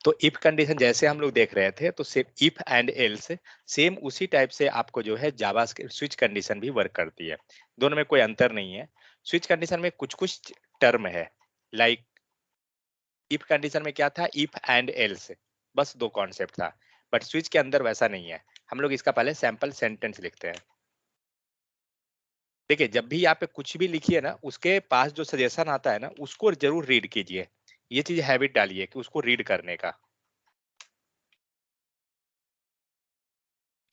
तो if condition जैसे हम लोग देख रहे थे, तो सिर्फ इफ एंड एल्स सेम उसी टाइप से आपको जो है जावा स्विच कंडीशन भी वर्क करती है। दोनों में कोई अंतर नहीं है। स्विच कंडीशन में कुछ कुछ टर्म है, लाइक इफ कंडीशन में क्या था, इफ एंड एल्स, बस दो कॉन्सेप्ट था। बट स्विच के अंदर वैसा नहीं है। हम लोग इसका पहले सैंपल सेंटेंस लिखते हैं। देखिए, जब भी यहाँ पे कुछ भी लिखिए ना, उसके पास जो सजेशन आता है ना, उसको जरूर रीड कीजिए। ये चीज हैबिट डालिए कि उसको रीड करने का,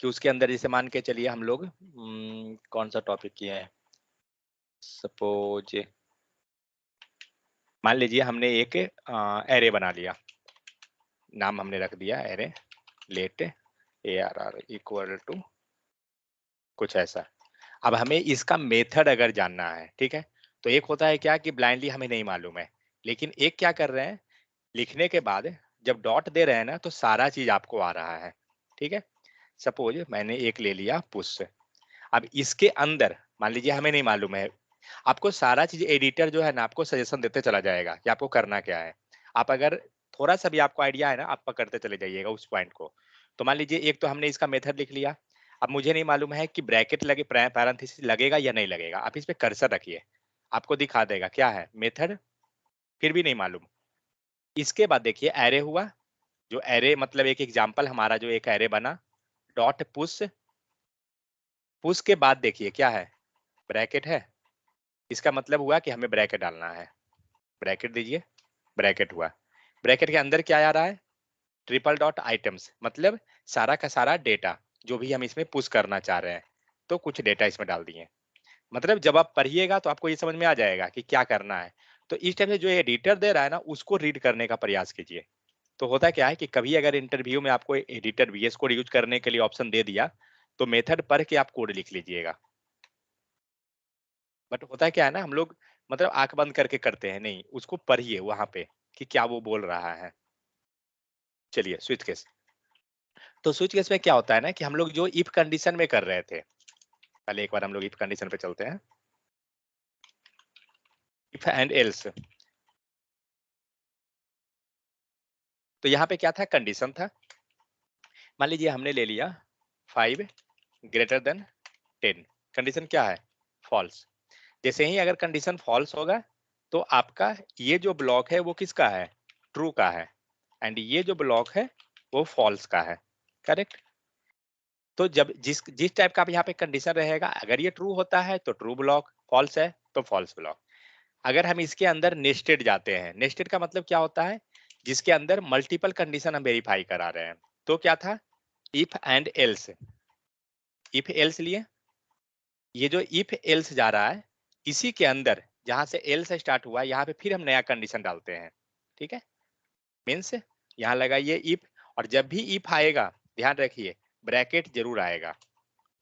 कि उसके अंदर जैसे मान के चलिए हम लोग कौन सा टॉपिक किए हैं, सपोज मान लीजिए हमने एक एरे बना लिया, नाम हमने रख दिया array, let ARR equal to कुछ ऐसा। अब हमें इसका मेथड अगर जानना है, ठीक है, तो एक होता है क्या कि ब्लाइंडली हमें नहीं मालूम है, लेकिन एक क्या कर रहे हैं, लिखने के बाद जब डॉट दे रहे हैं ना, तो सारा चीज आपको आ रहा है। ठीक है, सपोज मैंने एक ले लिया पुश। अब इसके अंदर मान लीजिए हमें नहीं मालूम है, आपको सारा चीज एडिटर जो है ना आपको सजेशन देते चला जाएगा कि आपको करना क्या है। आप अगर थोड़ा सा भी आपको आइडिया है ना, आप पकड़ते चले जाइएगा उस पॉइंट को। तो मान लीजिए एक तो हमने इसका मेथड लिख लिया। अब मुझे नहीं मालूम है कि ब्रैकेट लगे, पैरेंथेसिस लगेगा या नहीं लगेगा। आप इस पे कर्सर रखिए, आपको दिखा देगा क्या है मेथड, फिर भी नहीं मालूम। इसके बाद देखिए एरे हुआ, जो एरे मतलब एक एग्जांपल हमारा जो एक एरे बना, डॉट पुश। पुश के बाद देखिए क्या है, ब्रैकेट है। इसका मतलब हुआ कि हमें ब्रैकेट डालना है। ब्रैकेट दीजिए, ब्रैकेट हुआ। ब्रैकेट के अंदर क्या आ रहा है, ट्रिपल डॉट आइटम्स, मतलब सारा का सारा डेटा जो भी हम इसमें पुश करना चाह रहे हैं, तो कुछ डेटा इसमें डाल दिए। मतलब जब आप पढ़िएगा तो आपको ये समझ में आ जाएगा कि क्या करना है। तो इस टाइप से जो एडिटर दे रहा है ना, उसको रीड करने का प्रयास कीजिए। तो होता क्या है कि कभी अगर इंटरव्यू में आपको एडिटर VS कोड यूज करने के लिए ऑप्शन दे दिया, तो मेथड पढ़ के आप कोड लिख लीजिएगा। बट होता क्या है ना, हम लोग मतलब आंख बंद करके करते हैं, नहीं, उसको पढ़िए वहां पे कि क्या वो बोल रहा है। चलिए स्विच केस। तो स्विच केस में क्या होता है ना कि हम लोग जो इफ कंडीशन में कर रहे थे, पहले एक बार हम लोग इफ कंडीशन पे चलते हैं। इफ एंड एल्स, तो यहाँ पे क्या था, कंडीशन था। मान लीजिए हमने ले लिया 5 ग्रेटर देन 10। कंडीशन क्या है, फॉल्स। जैसे ही अगर कंडीशन फॉल्स होगा, तो आपका ये जो ब्लॉक है वो किसका है, ट्रू का है। एंड ये जो ब्लॉक है वो फॉल्स का है। करेक्ट। तो जब जिस जिस टाइप का आप यहाँ पे कंडीशन रहेगा, अगर ये ट्रू होता है तो ट्रू ब्लॉक, फॉल्स है तो फॉल्स ब्लॉक। अगर हम इसके अंदर नेस्टेड जाते हैं, नेस्टेड का मतलब क्या होता है, जिसके अंदर मल्टीपल कंडीशन हम वेरीफाई करा रहे हैं, तो क्या था, if and else. If else लिए, ये जो इफ एल्स जा रहा है, इसी के अंदर जहां से एल्स स्टार्ट हुआ है, यहाँ पे फिर हम नया कंडीशन डालते हैं। ठीक है, मीन्स यहाँ लगाइए इफ, और जब भी इफ आएगा ध्यान रखिए ब्रैकेट जरूर आएगा,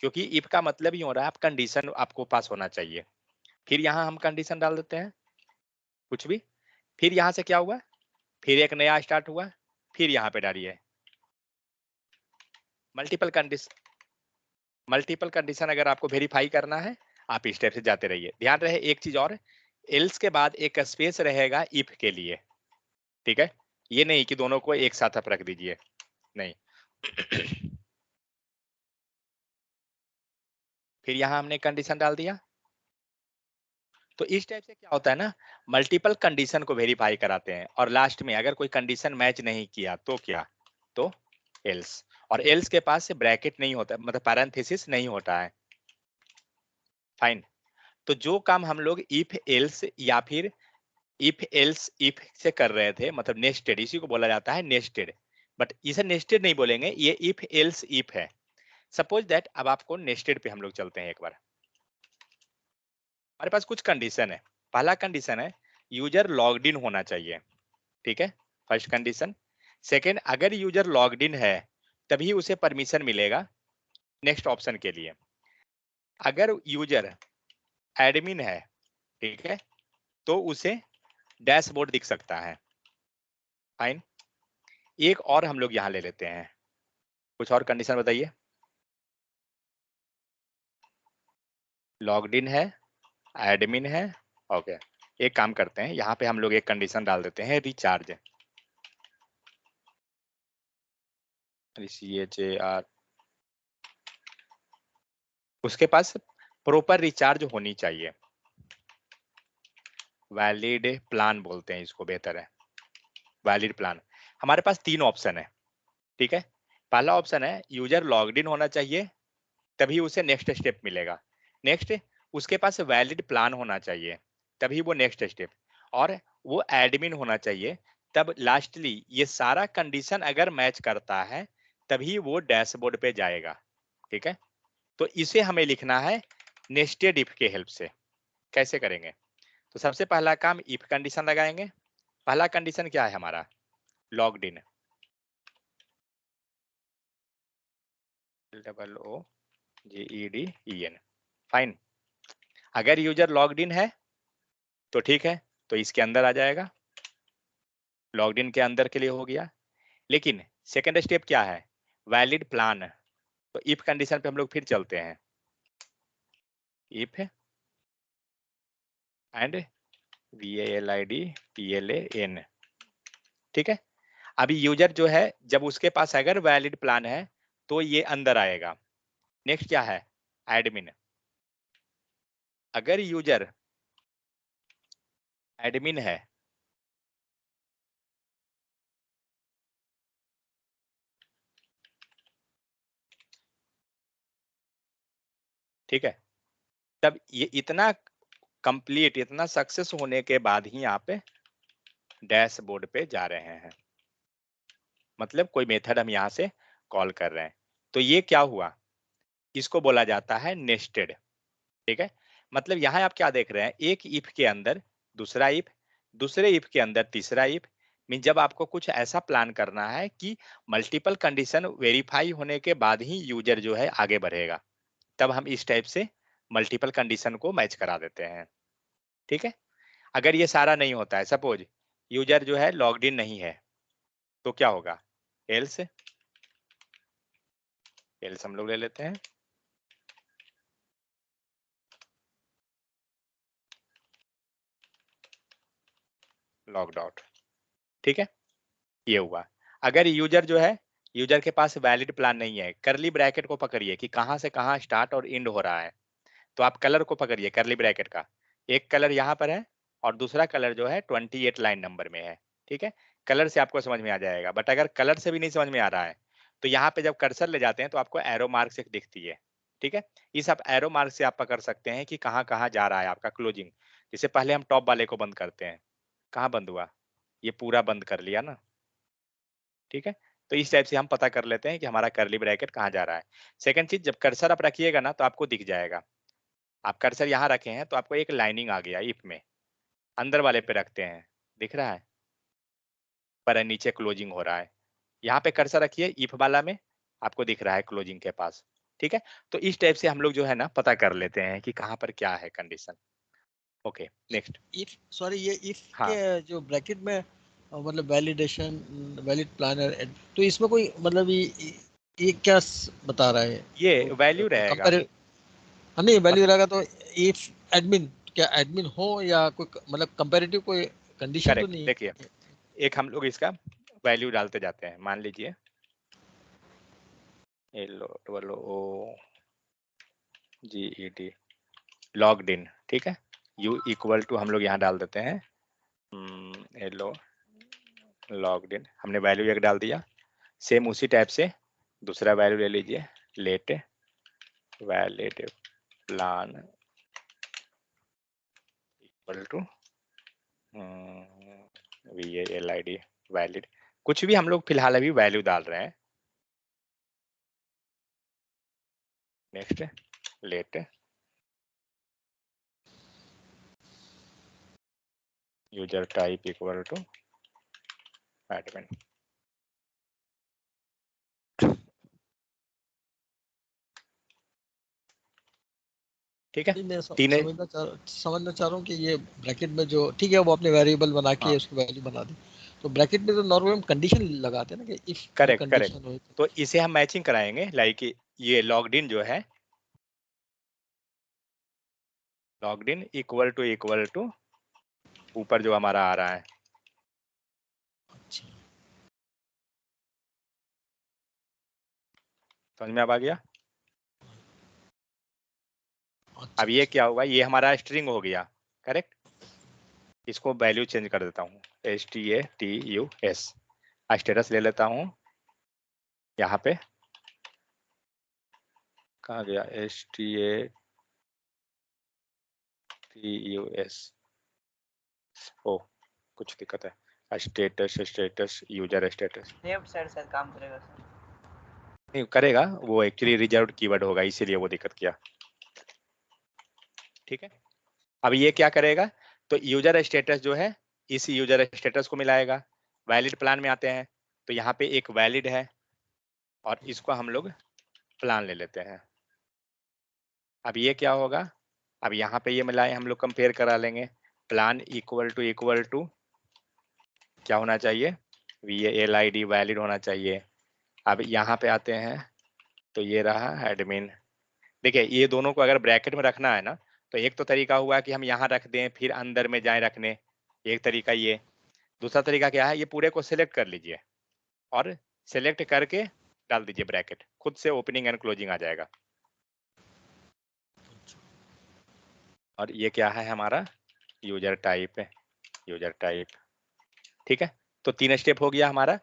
क्योंकि इफ का मतलब ही हो रहा है आप कंडीशन आपको पास होना चाहिए। फिर यहाँ हम कंडीशन डाल देते हैं कुछ भी। फिर यहाँ से क्या हुआ, फिर एक नया स्टार्ट हुआ, फिर यहाँ पे डालिए मल्टीपल कंडीशन। मल्टीपल कंडीशन अगर आपको वेरीफाई करना है, आप इस स्टेप से जाते रहिए। ध्यान रहे एक चीज और, एल्स के बाद एक स्पेस रहेगा इफ के लिए। ठीक है, ये नहीं कि दोनों को एक साथ आप रख दीजिए, नहीं। फिर यहाँ हमने कंडीशन डाल दिया। तो इस टाइप से क्या होता है ना, मल्टीपल कंडीशन को वेरीफाई कराते हैं, और लास्ट में अगर कोई कंडीशन मैच नहीं किया तो क्या, तो एल्स। और एल्स के पास से ब्रैकेट नहीं होता, मतलब पैरेंथेसिस नहीं होता है। फाइन। तो जो काम हम लोग इफ एल्स या फिर इफ एल्स इफ से कर रहे थे, मतलब नेस्टेड, इसी को बोला जाता है नेस्टेड। बट इसे नेस्टेड नहीं बोलेंगे, ये इफ एल्स इफ है। सपोज दैट, अब आपको नेस्टेड पे हम लोग चलते हैं एक बार। हमारे पास कुछ कंडीशन है। पहला कंडीशन है यूजर लॉग्ड इन होना चाहिए। ठीक है, फर्स्ट कंडीशन। सेकेंड, अगर यूजर लॉग्ड इन है तभी उसे परमिशन मिलेगा नेक्स्ट ऑप्शन के लिए। अगर यूजर एडमिन है, ठीक है, तो उसे डैशबोर्ड दिख सकता है। फाइन। एक और हम लोग यहाँ ले लेते हैं, कुछ और कंडीशन बताइए। लॉग्ड इन है, एडमिन है, ओके। एक काम करते हैं, यहाँ पे हम लोग एक कंडीशन डाल देते हैं, रिचार्ज। CHAR, उसके पास प्रॉपर रिचार्ज होनी चाहिए। वैलिड प्लान बोलते हैं इसको, बेहतर है वैलिड प्लान। हमारे पास 3 ऑप्शन है, ठीक है। पहला ऑप्शन है यूजर लॉग्ड इन होना चाहिए, तभी उसे नेक्स्ट स्टेप मिलेगा। नेक्स्ट, उसके पास वैलिड प्लान होना चाहिए, तभी वो नेक्स्ट स्टेप। और वो एडमिन होना चाहिए, तब लास्टली ये सारा कंडीशन अगर मैच करता है तभी वो डैशबोर्ड पे जाएगा, ठीक है। तो इसे हमें लिखना है नेस्टेड इफ के हेल्प से। कैसे करेंगे? तो सबसे पहला काम इफ कंडीशन लगाएंगे। पहला कंडीशन क्या है हमारा? Logged in, LOOGEDEN, fine. अगर यूजर लॉग्ड इन है तो ठीक है, तो इसके अंदर आ जाएगा, लॉग्ड इन के अंदर के लिए हो गया। लेकिन सेकंड स्टेप क्या है? Valid plan. तो इफ कंडीशन पे हम लोग फिर चलते हैं, इफ एंड VALID PLAN, ठीक है। अभी यूजर जो है, जब उसके पास अगर वैलिड प्लान है तो ये अंदर आएगा। नेक्स्ट क्या है? एडमिन। अगर यूजर एडमिन है, ठीक है, तब ये इतना कंप्लीट, इतना सक्सेस होने के बाद ही आप डैशबोर्ड पे जा रहे हैं, मतलब कोई मेथड हम यहाँ से कॉल कर रहे हैं। तो ये क्या हुआ? इसको बोला जाता है नेस्टेड, ठीक है। मतलब यहाँ आप क्या देख रहे हैं? एक इफ के अंदर दूसरा इफ, दूसरे इफ के अंदर तीसरा इफ। मीन जब आपको कुछ ऐसा प्लान करना है कि मल्टीपल कंडीशन वेरीफाई होने के बाद ही यूजर जो है आगे बढ़ेगा, तब हम इस टाइप से मल्टीपल कंडीशन को मैच करा देते हैं, ठीक है। अगर ये सारा नहीं होता है, सपोज यूजर जो है लॉग्ड इन नहीं है, तो क्या होगा? एल्स, एल्स हम लोग ले लेते हैं, लॉग्ड आउट, ठीक है। ये हुआ। अगर यूजर जो है, यूजर के पास वैलिड प्लान नहीं है, करली ब्रैकेट को पकड़िए कि कहां से कहां स्टार्ट और एंड हो रहा है। तो आप कलर को पकड़िए करली ब्रैकेट का, एक कलर यहाँ पर है और दूसरा कलर जो है 28 लाइन नंबर में है, ठीक है। कलर से आपको समझ में आ जाएगा। बट अगर कलर से भी नहीं समझ में आ रहा है तो यहाँ पे जब कर्सर ले जाते हैं तो आपको एरो मार्क से दिखती है, ठीक है। इस आप एरो मार्क से आप पकड़ सकते हैं कि कहाँ कहाँ जा रहा है आपका क्लोजिंग। जैसे पहले हम टॉप वाले को बंद करते हैं, कहाँ बंद हुआ? ये पूरा बंद कर लिया ना, ठीक है। तो इस टाइप से हम पता कर लेते हैं कि हमारा करली ब्रैकेट कहाँ जा रहा है। सेकंड चीज, जब कर्सर आप रखिएगा ना तो आपको दिख जाएगा। आप कर्सर यहाँ रखे हैं तो आपको एक लाइनिंग आ गया इफ में, अंदर वाले पे रखते हैं, दिख रहा है, पर नीचे क्लोजिंग हो रहा है। यहाँ पे कर्सर रखिए इफ वाला में, आपको दिख रहा है क्लोजिंग के पास, ठीक है। तो इस टाइप से हम लोग जो है ना पता कर लेते हैं कि कहाँ पर क्या है condition. Okay, next. If sorry, ये इफ हाँ, के जो ब्रैकेट में मतलब वैलिडेशन, वैलिड प्लानर, तो इसमें कोई मतलब ये क्या बता रहा है? ये तो वैल्यू रहेगा। कंपेयर, हाँ नहीं वैल्यू मत, रहेगा तो इफ एडमिन, क्या एडमिन हो या कोई मतलब कंपैरेटिव कोई कंडीशन तो करेक्ट। नहीं देखिए, है? एक हम लोग इसका वैल्यू डालते जाते हैं। मान लीजिए LOGED लॉग्ड इन, ठीक है। U इक्वल टू हम लोग यहाँ डाल देते हैं एलो लॉग्ड इन, हमने वैल्यू एक डाल दिया। सेम उसी टाइप से दूसरा वैल्यू ले लीजिए, let valid plan equal to VALID valid, कुछ भी हम लोग फिलहाल अभी वैल्यू डाल रहे हैं। Next, let user type equal to admin, ठीक है। मैं तीन, समझना चाह रहा हूँ कि ये ब्रैकेट में जो ठीक है वो आपने वेरिएबल बना हाँ, के उसको वैल्यू बना दी, तो ब्रैकेट में तो नॉर्मली हम कंडीशन लगाते हैं ना कि इफ कोई करेक्ट करेक्ट। कंडीशन हो तो इसे हम मैचिंग कराएंगे, लाइक ये लॉग्ड इन जो है, लॉग्ड इन इक्वल टू ऊपर जो हमारा आ रहा है, अच्छा समझ में अब आ गया? अच्छा, अब ये क्या होगा, ये हमारा स्ट्रिंग हो गया, करेक्ट। इसको वैल्यू चेंज कर देता हूँ, status, स्टेटस ले लेता हूँ यहाँ पे, कहाँ गया status, ओ कुछ दिक्कत है, status user status left side शायद काम करेगा सर। नहीं करेगा, वो एक्चुअली रिजर्व्ड कीवर्ड होगा इसीलिए वो दिक्कत किया, ठीक है। अब ये क्या करेगा, तो यूजर स्टेटस जो है इस यूजर स्टेटस को मिलाएगा। वैलिड प्लान में आते हैं, तो यहाँ पे एक वैलिड है और इसको हम लोग प्लान ले लेते हैं। अब ये क्या होगा, अब यहाँ पे ये मिलाए हम लोग कंपेयर करा लेंगे, प्लान इक्वल टू क्या होना चाहिए, VALID वैलिड होना चाहिए। अब यहाँ पे आते हैं, तो ये रहा एडमिन। देखिए ये दोनों को अगर ब्रैकेट में रखना है ना, तो एक तो तरीका हुआ कि हम यहाँ रख दें फिर अंदर में जाए रखने, एक तरीका ये। दूसरा तरीका क्या है, ये पूरे को सिलेक्ट कर लीजिए और सिलेक्ट करके डाल दीजिए ब्रैकेट, खुद से ओपनिंग एंड क्लोजिंग आ जाएगा। और ये क्या है हमारा यूजर टाइप है, यूजर टाइप, ठीक है। तो 3 स्टेप हो गया हमारा।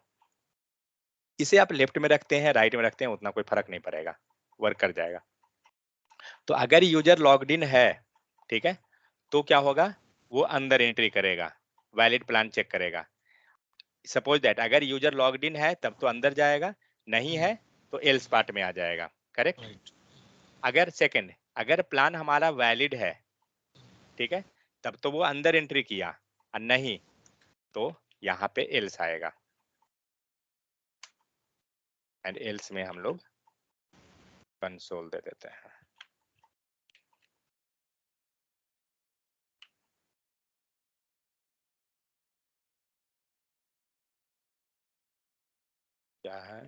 इसे आप लेफ्ट में रखते हैं राइट में रखते हैं उतना कोई फर्क नहीं पड़ेगा, वर्क कर जाएगा। तो अगर यूजर लॉग्ड इन है, ठीक है, तो क्या होगा, वो अंदर एंट्री करेगा, वैलिड प्लान चेक करेगा। सपोज दैट अगर यूजर लॉग्ड इन है तब तो अंदर जाएगा, नहीं है तो एल्स पार्ट में आ जाएगा, करेक्ट। राइट। अगर सेकंड, अगर प्लान हमारा वैलिड है, ठीक है, तब तो वो अंदर एंट्री किया, और नहीं तो यहाँ पे एल्स आएगा, एंड एल्स में हम लोग कंसोल दे देते हैं। क्या है,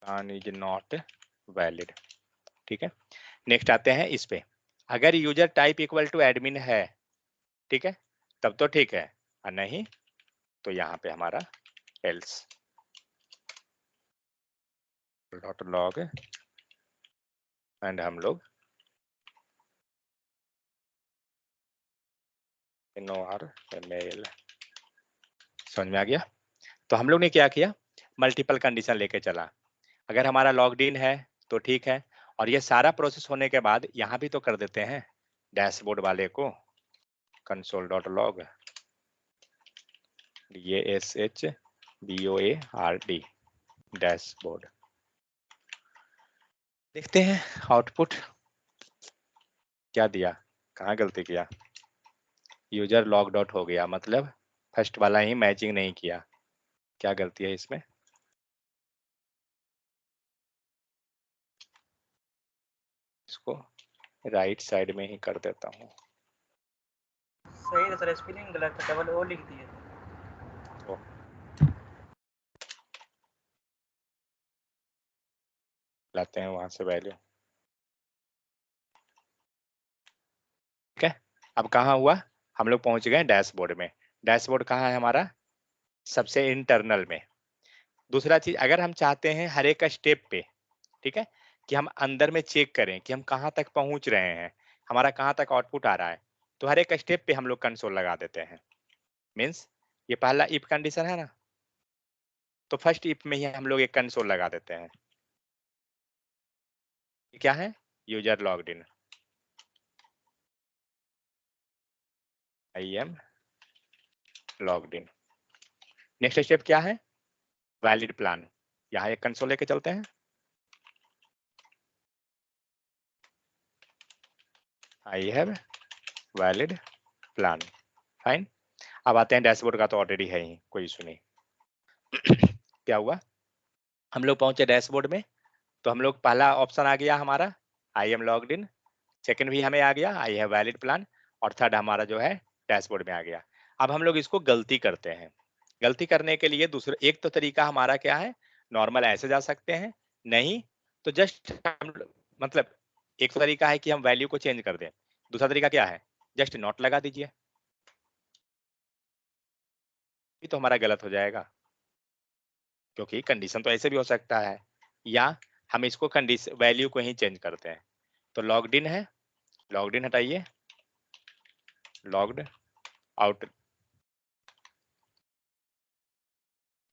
प्लान इज नॉट वैलिड, ठीक है। नेक्स्ट आते हैं इस पे, अगर user type equal to admin है, ठीक है, तब तो ठीक है, और नहीं तो यहाँ पे हमारा एल्स डॉट लॉग, एंड हम लोग मेल। समझ में आ गया? तो हम लोग ने क्या किया, मल्टीपल कंडीशन लेके चला। अगर हमारा लॉग्ड इन है तो ठीक है, और ये सारा प्रोसेस होने के बाद यहाँ भी तो कर देते हैं डैशबोर्ड वाले को, console dot log DASHBOARD dashboard. देखते हैं आउटपुट क्या दिया, कहाँ गलती किया, यूजर लॉग्ड आउट हो गया, मतलब फर्स्ट वाला ही मैचिंग नहीं किया, क्या गलती है इसमें। इसको राइट साइड में ही कर देता हूँ, सही है सर, स्पेलिंग गलत है, डबल ओ लिख दिए। तो लाते हैं वहां से वैल्यू, ठीक है। अब कहाँ हुआ, हम लोग पहुंच गए डैशबोर्ड में। डैशबोर्ड कहाँ है हमारा, सबसे इंटरनल में। दूसरा चीज, अगर हम चाहते हैं हर एक स्टेप पे, ठीक है, कि हम अंदर में चेक करें कि हम कहाँ तक पहुंच रहे हैं, हमारा कहाँ तक आउटपुट आ रहा है, तो हर एक स्टेप पे हम लोग कंसोल लगा देते हैं। मीन्स ये पहला इफ कंडीशन है ना, तो फर्स्ट इफ में ही हम लोग एक कंसोल लगा देते हैं। ये क्या है, user logged in, I am logged in. Next step क्या है, वैलिड प्लान, यहाँ एक कंसोल लेके चलते हैं, I have valid plan, fine. अब आते हैं डैशबोर्ड का, तो ऑलरेडी है ही, कोई इशू नहीं। क्या हुआ, हम लोग पहुंचे डैशबोर्ड में, तो हम लोग पहला ऑप्शन आ गया हमारा I am logged in, second भी हमें आ गया आई हैव वैलिड प्लान, और थर्ड हमारा जो है डैशबोर्ड में आ गया। अब हम लोग इसको गलती करते हैं। गलती करने के लिए दूसरा एक तो तरीका हमारा क्या है, नॉर्मल ऐसे जा सकते हैं, नहीं तो जस्ट हम मतलब एक तो तरीका है कि हम वैल्यू को चेंज कर दें, दूसरा तरीका क्या है, जस्ट नॉट लगा दीजिए, ये तो हमारा गलत हो जाएगा। क्योंकि कंडीशन तो ऐसे भी हो सकता है, या हम इसको कंडीशन वैल्यू को ही चेंज करते हैं। तो लॉग्ड इन है, लॉग्ड इन हटाइए, लॉग्ड आउट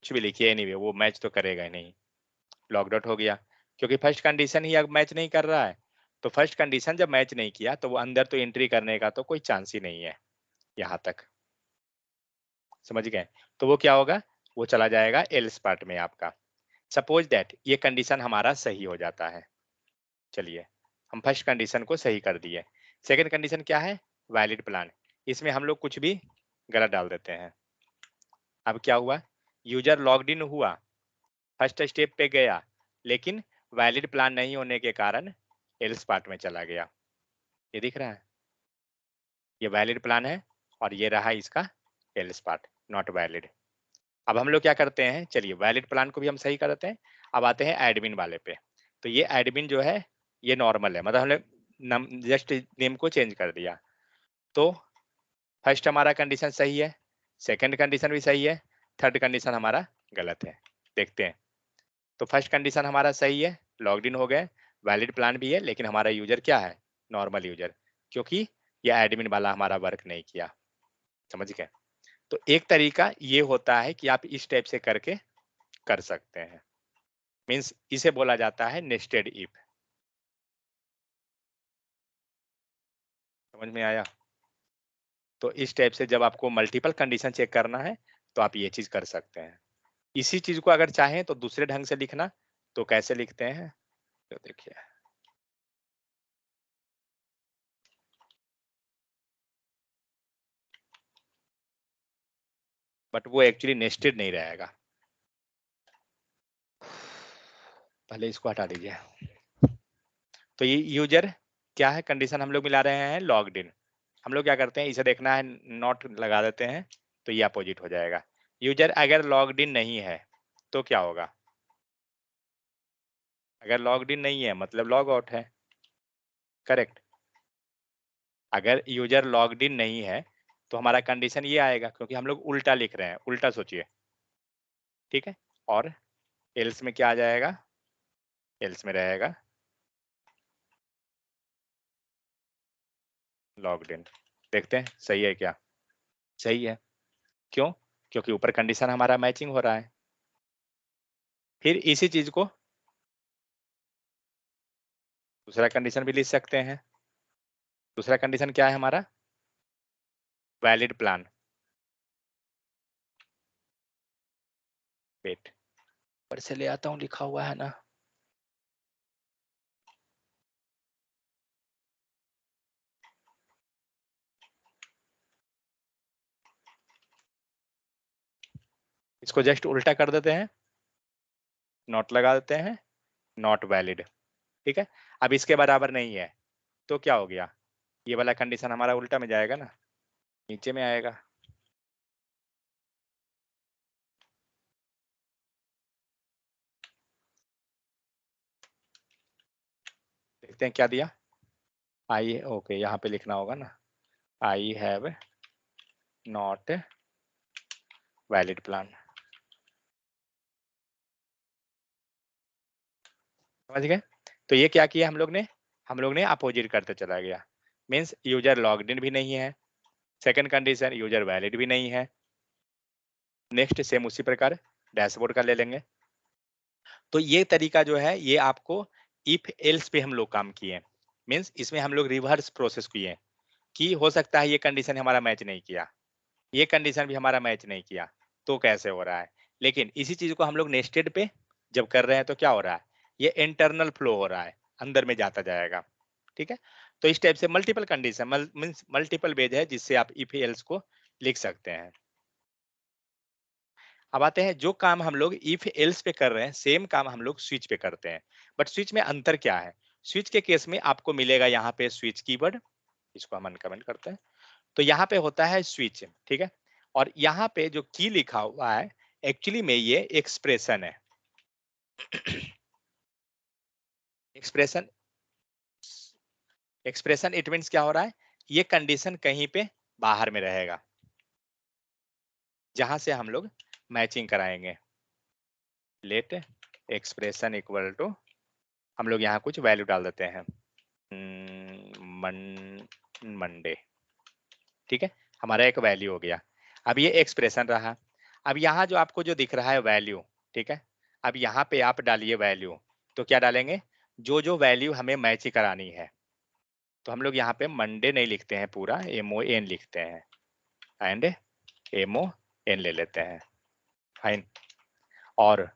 कुछ भी लिखिए, एनीवे वो मैच तो करेगा ही नहीं, लॉग्ड आउट हो गया, क्योंकि फर्स्ट कंडीशन ही अब मैच नहीं कर रहा है। तो फर्स्ट कंडीशन जब मैच नहीं किया तो वो अंदर तो एंट्री करने का तो कोई चांस ही नहीं है, यहाँ तक समझ गए। तो वो क्या होगा, वो चला जाएगा एल्स पार्ट में आपका। सपोज दैट ये कंडीशन हमारा सही हो जाता है, चलिए हम फर्स्ट कंडीशन को सही कर दिए। सेकंड कंडीशन क्या है, वैलिड प्लान, इसमें हम लोग कुछ भी गलत डाल देते हैं। अब क्या हुआ, यूजर लॉग्ड इन हुआ, फर्स्ट स्टेप पे गया, लेकिन वैलिड प्लान नहीं होने के कारण एल्स पार्ट में चला गया। ये दिख रहा है, ये वैलिड प्लान है और ये रहा इसका एल्स पार्ट, नॉट वैलिड। अब हम लोग क्या करते हैं, चलिए वैलिड प्लान को भी हम सही करते हैं। अब आते हैं एडमिन वाले पे। तो ये एडमिन जो है ये नॉर्मल है, मतलब हमने जस्ट नेम को चेंज कर दिया। तो फर्स्ट हमारा कंडीशन सही है, सेकंड कंडीशन भी सही है, थर्ड कंडीशन हमारा गलत है। देखते हैं, तो फर्स्ट कंडीशन हमारा सही है, लॉग्ड इन हो गए, वैलिड प्लान भी है, लेकिन हमारा यूजर क्या है, नॉर्मल यूजर, क्योंकि ये एडमिन वाला हमारा वर्क नहीं किया, समझ गए। तो एक तरीका ये होता है कि आप इस टाइप से करके कर सकते हैं, मीन्स इसे बोला जाता है नेस्टेड इफ। समझ में आया। तो इस टाइप से जब आपको मल्टीपल कंडीशन चेक करना है तो आप ये चीज कर सकते हैं। इसी चीज को अगर चाहें तो दूसरे ढंग से लिखना, तो कैसे लिखते हैं, तो देखिए बट वो एक्चुअली नेस्टेड नहीं रहेगा। पहले इसको हटा दीजिए। तो ये यूजर क्या है, कंडीशन हम लोग मिला रहे हैं लॉग्ड इन। हम लोग क्या करते हैं, इसे देखना है, नॉट लगा देते हैं, तो ये अपोजिट हो जाएगा। यूजर अगर लॉग्ड इन नहीं है तो क्या होगा, अगर लॉग्ड इन नहीं है मतलब लॉग आउट है, करेक्ट। अगर यूजर लॉग्ड इन नहीं है तो हमारा कंडीशन ये आएगा, क्योंकि हम लोग उल्टा लिख रहे हैं, उल्टा सोचिए, ठीक है। और एल्स में क्या आ जाएगा, एल्स में रहेगा लॉग्ड इन। देखते हैं सही है क्या, सही है, क्यों, क्योंकि ऊपर कंडीशन हमारा मैचिंग हो रहा है। फिर इसी चीज को दूसरा कंडीशन भी लिख सकते हैं। दूसरा कंडीशन क्या है हमारा, वैलिड प्लान। वेट, पर से ले आता हूँ, लिखा हुआ है ना, इसको जस्ट उल्टा कर देते हैं, नॉट लगा देते हैं, नॉट वैलिड, ठीक है। अब इसके बराबर नहीं है तो क्या हो गया, ये वाला कंडीशन हमारा उल्टा में जाएगा ना, नीचे में आएगा। देखते हैं क्या दिया, आई, ओके यहाँ पे लिखना होगा ना, I have not valid plan. समझ गए। तो ये क्या किया हम लोग ने अपोजिट करते चला गया, मीन्स यूजर लॉग्ड इन भी नहीं है, सेकंड कंडीशन यूजर वैलिड भी नहीं है। नेक्स्ट सेम उसी प्रकार डैशबोर्ड का ले लेंगे। तो ये तरीका जो है ये आपको इफ एल्स पे हम लोग काम किए, मीन्स इसमें हम लोग रिवर्स प्रोसेस किए कि हो सकता है ये कंडीशन हमारा मैच नहीं किया, ये कंडीशन भी हमारा मैच नहीं किया, तो कैसे हो रहा है। लेकिन इसी चीज को हम लोग नेस्टेड पे जब कर रहे हैं तो क्या हो रहा है, ये इंटरनल फ्लो हो रहा है, अंदर में जाता जाएगा, ठीक है। तो इस टाइप से multiple condition means multiple ways है जिससे आप इफ एल्स को लिख सकते हैं। अब आते हैं जो काम हम लोग इफ एल्स पे कर रहे हैं सेम काम हम लोग स्विच पे करते हैं, बट स्विच में अंतर क्या है। स्विच के केस में आपको मिलेगा यहाँ पे स्विच कीवर्ड, इसको हम अनकमेंट करते हैं। तो यहाँ पे होता है स्विच, ठीक है। और यहाँ पे जो की लिखा हुआ है एक्चुअली में ये एक्सप्रेशन है। एक्सप्रेशन, एक्सप्रेशन इट मीन्स क्या हो रहा है, ये कंडीशन कहीं पे बाहर में रहेगा जहां से हम लोग मैचिंग कराएंगे। लेट एक्सप्रेशन इक्वल टू, हम लोग यहाँ कुछ वैल्यू डाल देते हैं, मंडे, ठीक है, हमारा एक वैल्यू हो गया। अब ये एक्सप्रेशन रहा। अब यहाँ जो आपको जो दिख रहा है वैल्यू, ठीक है, अब यहाँ पे आप डालिए वैल्यू, तो क्या डालेंगे, जो जो वैल्यू हमें मैच करानी है। तो हम लोग यहाँ पे मंडे नहीं लिखते हैं, पूरा MON लिखते हैं एंड MON ले लेते हैं, फाइन। और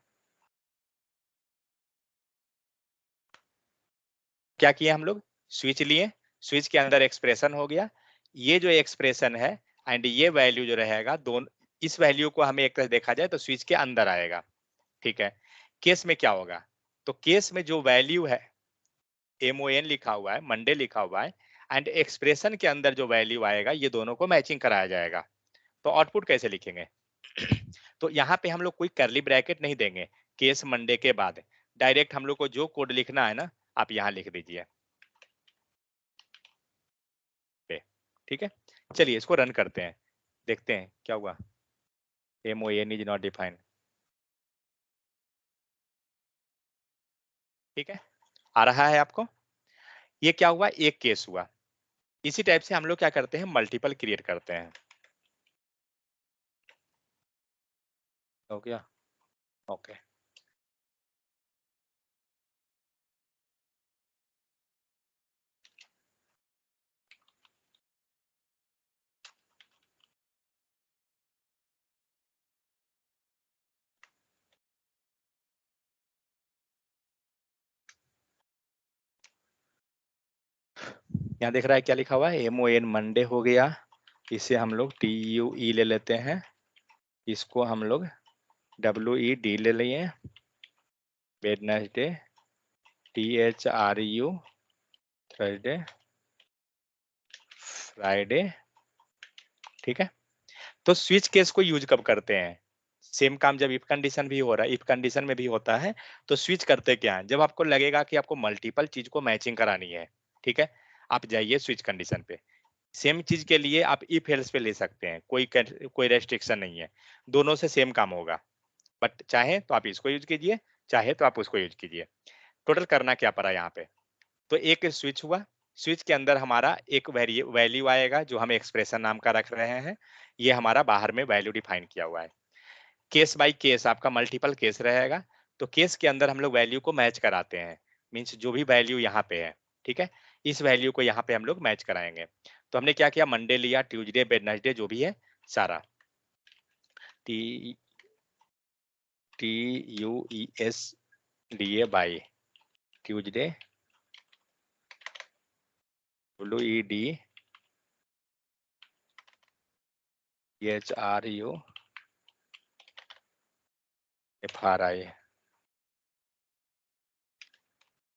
क्या किए हम लोग, स्विच लिए, स्विच के अंदर एक्सप्रेशन हो गया। ये जो एक्सप्रेशन है एंड ये वैल्यू जो रहेगा, दोनों इस वैल्यू को हमें एक तरह देखा जाए तो स्विच के अंदर आएगा, ठीक है। केस में क्या होगा, तो केस में जो वैल्यू है MON लिखा हुआ है, मंडे लिखा हुआ है, एंड एक्सप्रेशन के अंदर जो वैल्यू आएगा, ये दोनों को मैचिंग कराया जाएगा। तो आउटपुट कैसे लिखेंगे तो यहाँ पे हम लोग कोई करली ब्रैकेट नहीं देंगे, केस मंडे के बाद डायरेक्ट हम लोग को जो कोड लिखना है ना, आप यहाँ लिख दीजिए, ठीक है। चलिए इसको रन करते हैं, देखते हैं क्या हुआ। MON इज नॉट डिफाइंड, ठीक है, आ रहा है आपको। ये क्या हुआ, एक केस हुआ। इसी टाइप से हम लोग क्या करते हैं, मल्टीपल क्रिएट करते हैं। हो गया, ओके। यहाँ देख रहा है क्या लिखा हुआ है, MON मंडे हो गया। इसे हम लोग TUE ले लेते हैं, इसको हम लोग WED ले लिए, वेडनेसडे, THRU थर्सडे, फ्राइडे, ठीक है। तो स्विच केस को यूज कब करते हैं, सेम काम जब इफ कंडीशन भी हो रहा है, इफ कंडीशन में भी होता है, तो स्विच करते क्या है, जब आपको लगेगा कि आपको मल्टीपल चीज को मैचिंग करानी है, ठीक है, आप जाइए स्विच कंडीशन पे। सेम चीज के लिए आप इफ एल्स पे ले सकते हैं, कोई रेस्ट्रिक्शन नहीं है, दोनों से सेम काम होगा। बट चाहे तो आप इसको यूज कीजिए, चाहे तो आप उसको यूज कीजिए। टोटल करना क्या पड़ा यहाँ पे, तो एक स्विच हुआ, स्विच के अंदर हमारा एक वैल्यू आएगा जो हम एक्सप्रेशन नाम का रख रहे हैं, ये हमारा बाहर में वैल्यू डिफाइन किया हुआ है। केस बाय केस आपका मल्टीपल केस रहेगा, तो केस के अंदर हम लोग वैल्यू को मैच कराते हैं, मीन्स जो भी वैल्यू यहाँ पे है, ठीक है, इस वैल्यू को यहाँ पे हम लोग मैच कराएंगे। तो हमने क्या किया, मंडे लिया, ट्यूसडे, वेडनेसडे जो भी है सारा, TUES लिए by Tuesday, WED THRU FRI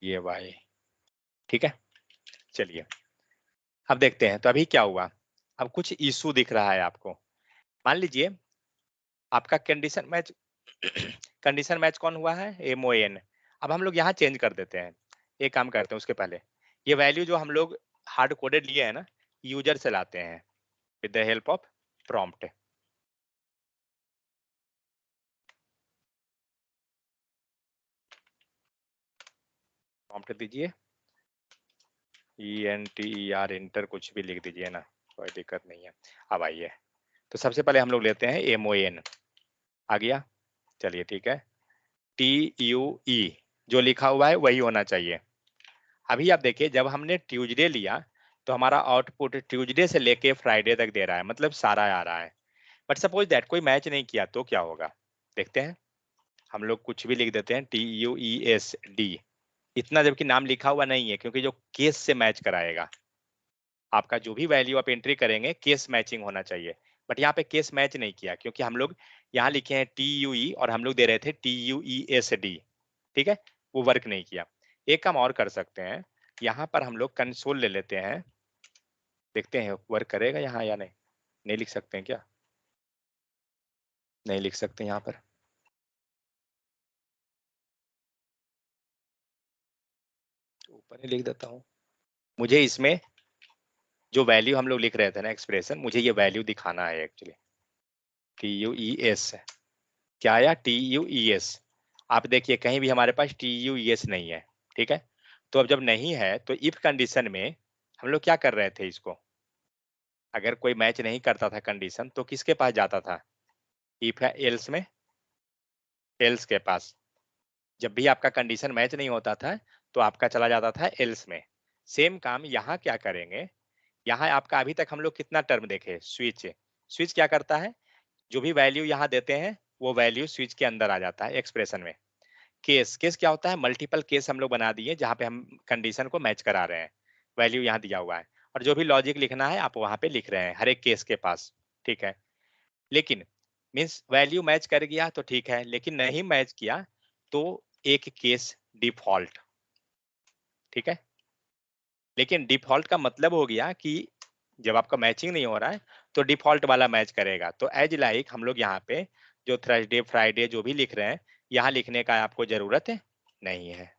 ये वाई, ठीक है। चलिए अब देखते हैं, तो अभी क्या हुआ, अब कुछ इशू दिख रहा है आपको। मान लीजिए आपका कंडीशन मैच कंडीशन मैच कौन हुआ है, MON। अब हम लोग यहाँ चेंज कर देते हैं, एक काम करते हैं उसके पहले, ये वैल्यू जो हम लोग हार्ड कोडेड लिए है ना, यूजर से लाते हैं with the help of prompt. Prompt दीजिए, ENTER इंटर कुछ भी लिख दीजिए ना, कोई दिक्कत नहीं है। अब आइए, तो सबसे पहले हम लोग लेते हैं MON, आ गया, चलिए ठीक है, TUE जो लिखा हुआ है वही होना चाहिए। अभी आप देखिए, जब हमने ट्यूसडे लिया तो हमारा आउटपुट ट्यूसडे से लेके फ्राइडे तक दे रहा है, मतलब सारा आ रहा है। बट सपोज दैट कोई मैच नहीं किया तो क्या होगा, देखते हैं। हम लोग कुछ भी लिख देते हैं, TUESD, इतना जबकि नाम लिखा हुआ नहीं है, क्योंकि जो केस से मैच कराएगा, आपका जो भी वैल्यू आप एंट्री करेंगे केस मैचिंग होना चाहिए। बट यहाँ पे केस मैच नहीं किया, क्योंकि हम लोग यहाँ लिखे हैं TUE और हम लोग दे रहे थे TUESD, ठीक है, वो वर्क नहीं किया। एक काम और कर सकते हैं, यहाँ पर हम लोग कंसोल ले लेते हैं, देखते हैं वर्क करेगा यहाँ या नहीं। नहीं लिख सकते हैं क्या, नहीं लिख सकते यहाँ पर, ऊपर ही लिख देता हूँ। मुझे इसमें जो वैल्यू हम लोग लिख रहे थे ना एक्सप्रेशन, मुझे ये वैल्यू दिखाना है एक्चुअली, TUES क्या आया, TUES। आप देखिए कहीं भी हमारे पास TUES नहीं है, ठीक है। तो अब जब नहीं है तो इफ कंडीशन में हम लोग क्या कर रहे थे इसको, अगर कोई मैच नहीं करता था कंडीशन तो किसके पास जाता था, इफ है एल्स में, एल्स के पास। जब भी आपका कंडीशन मैच नहीं होता था तो आपका चला जाता था एल्स में। सेम काम यहाँ क्या करेंगे, यहाँ आपका अभी तक हम लोग कितना टर्म देखे, स्विच। स्विच क्या करता है, जो भी वैल्यू यहाँ देते हैं वो वैल्यू स्विच के अंदर आ जाता है एक्सप्रेशन में। केस, केस क्या होता है, मल्टीपल केस हम लोग बना दिए जहाँ पे हम कंडीशन को मैच करा रहे हैं, वैल्यू यहाँ दिया हुआ है और जो भी लॉजिक लिखना है आप वहाँ पे लिख रहे हैं हर एक केस के पास, ठीक है। लेकिन मीन्स वैल्यू मैच कर गया तो ठीक है, लेकिन नहीं मैच किया तो एक केस डिफॉल्ट, ठीक है। लेकिन डिफॉल्ट का मतलब हो गया कि जब आपका मैचिंग नहीं हो रहा है तो डिफॉल्ट वाला मैच करेगा। तो एज लाइक हम लोग यहाँ पे जो थर्सडे फ्राइडे जो भी लिख रहे हैं यहाँ लिखने का आपको जरूरत नहीं है,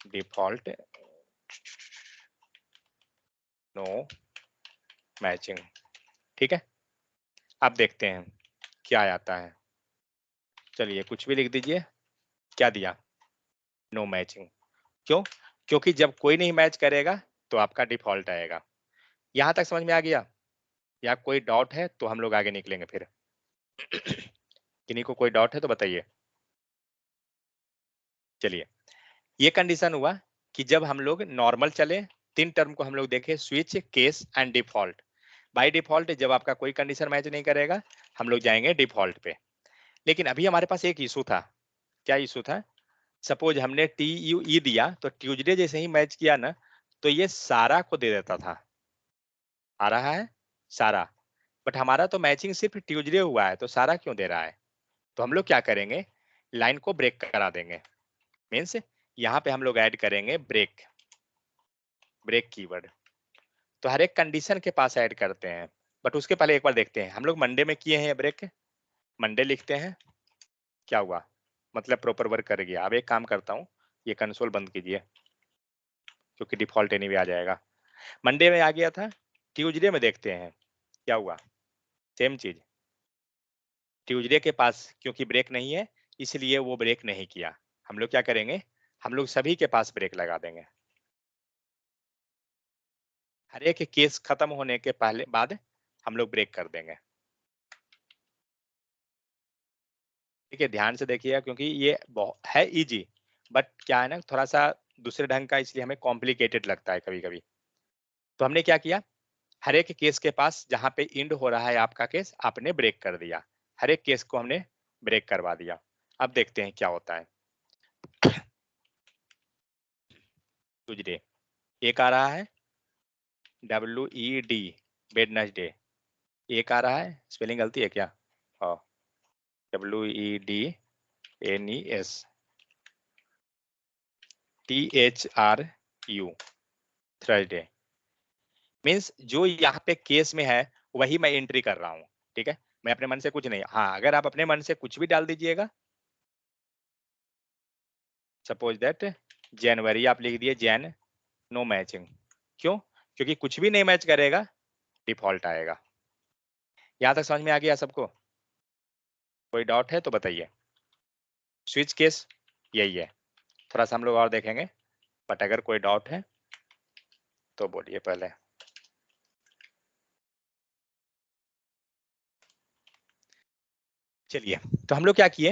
डिफॉल्ट नो मैचिंग, ठीक है। अब देखते हैं क्या आता है, चलिए कुछ भी लिख दीजिए, क्या दिया, नो मैचिंग। क्यों, क्योंकि जब कोई नहीं मैच करेगा तो आपका डिफॉल्ट आएगा। यहां तक समझ में आ गया, या कोई डाउट है तो हम लोग आगे निकलेंगे फिर। किन्हीं को कोई डाउट है तो बताइए। चलिए, ये कंडीशन हुआ कि जब हम लोग नॉर्मल चले, तीन टर्म को हम लोग देखे, switch, case and default. By default जब आपका कोई कंडीशन मैच नहीं करेगा हम लोग जाएंगे डिफॉल्ट पे। लेकिन अभी हमारे पास एक इशू था, क्या इशू था, सपोज हमने TUE दिया तो ट्यूजडे जैसे ही मैच किया ना तो ये सारा को दे देता था, आ रहा है सारा, बट हमारा तो मैचिंग सिर्फ ट्यूजडे हुआ है तो सारा क्यों दे रहा है। तो हम लोग क्या करेंगे, लाइन को ब्रेक करा देंगे। मीन्स यहाँ पे हम लोग ऐड करेंगे ब्रेक, ब्रेक कीवर्ड। तो हर एक कंडीशन के पास ऐड करते हैं, बट उसके पहले एक बार देखते हैं हम लोग मंडे में किए हैं ब्रेक, मंडे लिखते हैं, क्या हुआ, मतलब प्रॉपर वर्क कर गया। अब एक काम करता हूँ, ये कंसोल बंद कीजिए क्योंकि डिफॉल्ट एनीवे आ जाएगा। मंडे में आ गया था, ट्यूजडे में देखते हैं क्या हुआ, सेम चीज। ट्यूजडे के पास क्योंकि ब्रेक नहीं है इसलिए वो ब्रेक नहीं किया। हम लोग क्या करेंगे, हम लोग सभी के पास ब्रेक लगा देंगे। हर एक केस खत्म होने के पहले बाद हम लोग ब्रेक कर देंगे, ठीक है। ध्यान से देखिएगा क्योंकि ये बहुत है इजी, बट क्या है ना थोड़ा सा दूसरे ढंग का, इसलिए हमें कॉम्प्लिकेटेड लगता है कभी कभी। तो हमने क्या किया, हर एक केस के पास जहां पे इंड हो रहा है आपका केस आपने ब्रेक कर दिया, हर एक केस को हमने ब्रेक करवा दिया। अब देखते हैं क्या होता है। ट्यूजडे एक आ रहा है, WED वेडनेसडे एक आ रहा है, स्पेलिंग गलती है क्या, हाँ WEDNESTHRU थर्सडे। मीन्स जो यहाँ पे केस में है वही मैं एंट्री कर रहा हूँ, ठीक है। मैं अपने मन से कुछ नहीं, हाँ अगर आप अपने मन से कुछ भी डाल दीजिएगा, सपोज दैट जनवरी आप लिख दिए जैन, नो मैचिंग, क्यों, क्योंकि कुछ भी नहीं मैच करेगा डिफॉल्ट आएगा। यहाँ तक समझ में आ गया सबको, कोई डाउट है तो बताइए। स्विच केस यही है, थोड़ा सा हम लोग और देखेंगे, बट अगर कोई डाउट है तो बोलिए पहले। चलिए, तो हम लोग क्या किए,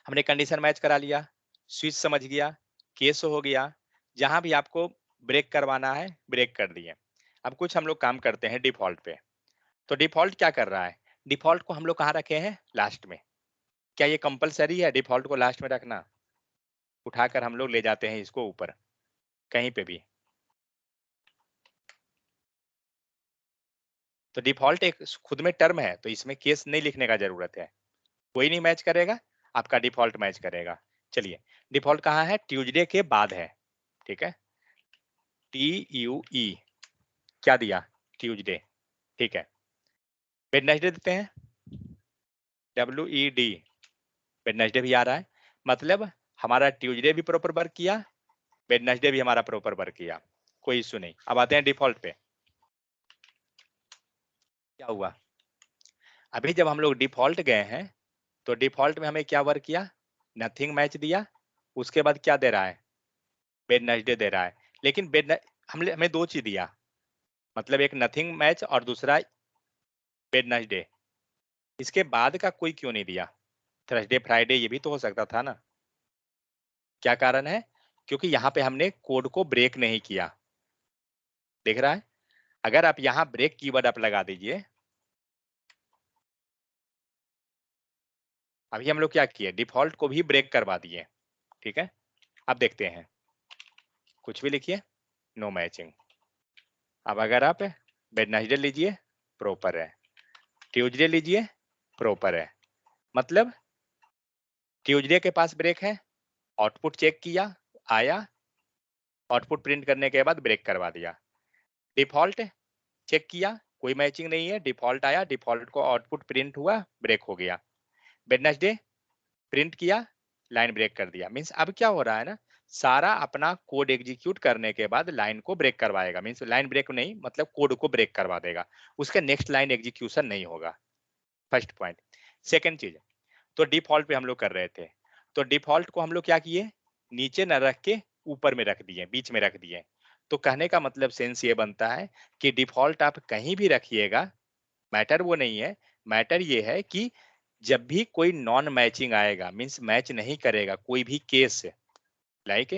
हमने कंडीशन मैच करा लिया, स्विच समझ गया, केस हो गया, जहां भी आपको ब्रेक करवाना है ब्रेक कर दिए। अब कुछ हम लोग काम करते हैं डिफॉल्ट पे। तो डिफॉल्ट क्या कर रहा है, डिफॉल्ट को हम लोग कहाँ रखे हैं, लास्ट में। क्या ये कंपलसरी है डिफॉल्ट को लास्ट में रखना, उठाकर हम लोग ले जाते हैं इसको ऊपर कहीं पे भी। तो डिफॉल्ट एक खुद में टर्म है तो इसमें केस नहीं लिखने का जरूरत है, कोई नहीं मैच करेगा आपका डिफॉल्ट मैच करेगा। चलिए, डिफॉल्ट कहाँ है, ट्यूजडे के बाद है, ठीक है। TUE क्या दिया, ट्यूजडे, ठीक है। वेडनेसडे देते हैं, WED वेडनेसडे भी आ रहा है, मतलब हमारा ट्यूजडे भी प्रॉपर वर्क किया, वेडनेसडे भी हमारा प्रॉपर वर्क किया, कोई इश्यू नहीं। अब आते हैं डिफॉल्ट पे, क्या हुआ, अभी जब हम लोग डिफॉल्ट गए हैं तो डिफॉल्ट में हमें क्या वर्क किया, नथिंग मैच दिया, उसके बाद क्या दे रहा है, वेडनेसडे दे रहा है। लेकिन हमें दो चीज दिया, मतलब एक नथिंग मैच और दूसरा वेडनेसडे, इसके बाद का कोई क्यों नहीं दिया, थर्सडे फ्राइडे ये भी तो हो सकता था ना। क्या कारण है, क्योंकि यहाँ पे हमने कोड को ब्रेक नहीं किया, देख रहा है। अगर आप यहाँ ब्रेक कीवर्ड आप लगा दीजिए, अभी हम लोग क्या किए, डिफॉल्ट को भी ब्रेक करवा दिए, ठीक है। अब देखते हैं, कुछ भी लिखिए, नो मैचिंग। अब अगर आप वेडनेसडे लीजिए प्रॉपर है, ट्यूसडे लीजिए प्रॉपर है, मतलब ट्यूसडे के पास ब्रेक है, आउटपुट चेक किया आया, आउटपुट प्रिंट करने के बाद ब्रेक करवा दिया। डिफॉल्ट चेक किया कोई मैचिंग नहीं है, डिफॉल्ट आया, डिफॉल्ट को आउटपुट प्रिंट हुआ, ब्रेक हो गया। वेडनेसडे प्रिंट किया, लाइन ब्रेक कर दिया। मींस अब क्या हो रहा है ना, सारा अपना कोड एग्जीक्यूट करने के बाद लाइन को ब्रेक करवाएगा, मींस लाइन ब्रेक नहीं मतलब कोड को ब्रेक करवा देगा, उसका नेक्स्ट लाइन एग्जीक्यूशन नहीं होगा। First point. सेकंड चीज, तो डिफॉल्ट पे हम लोग कर रहे थे, तो डिफॉल्ट को हम लोग क्या किए, नीचे न रख के ऊपर में रख दिए, बीच में रख दिए। तो कहने का मतलब सेंस ये बनता है कि डिफॉल्ट आप कहीं भी रखिएगा, मैटर वो नहीं है, मैटर ये है कि जब भी कोई नॉन मैचिंग आएगा, मींस मैच नहीं करेगा, कोई भी case like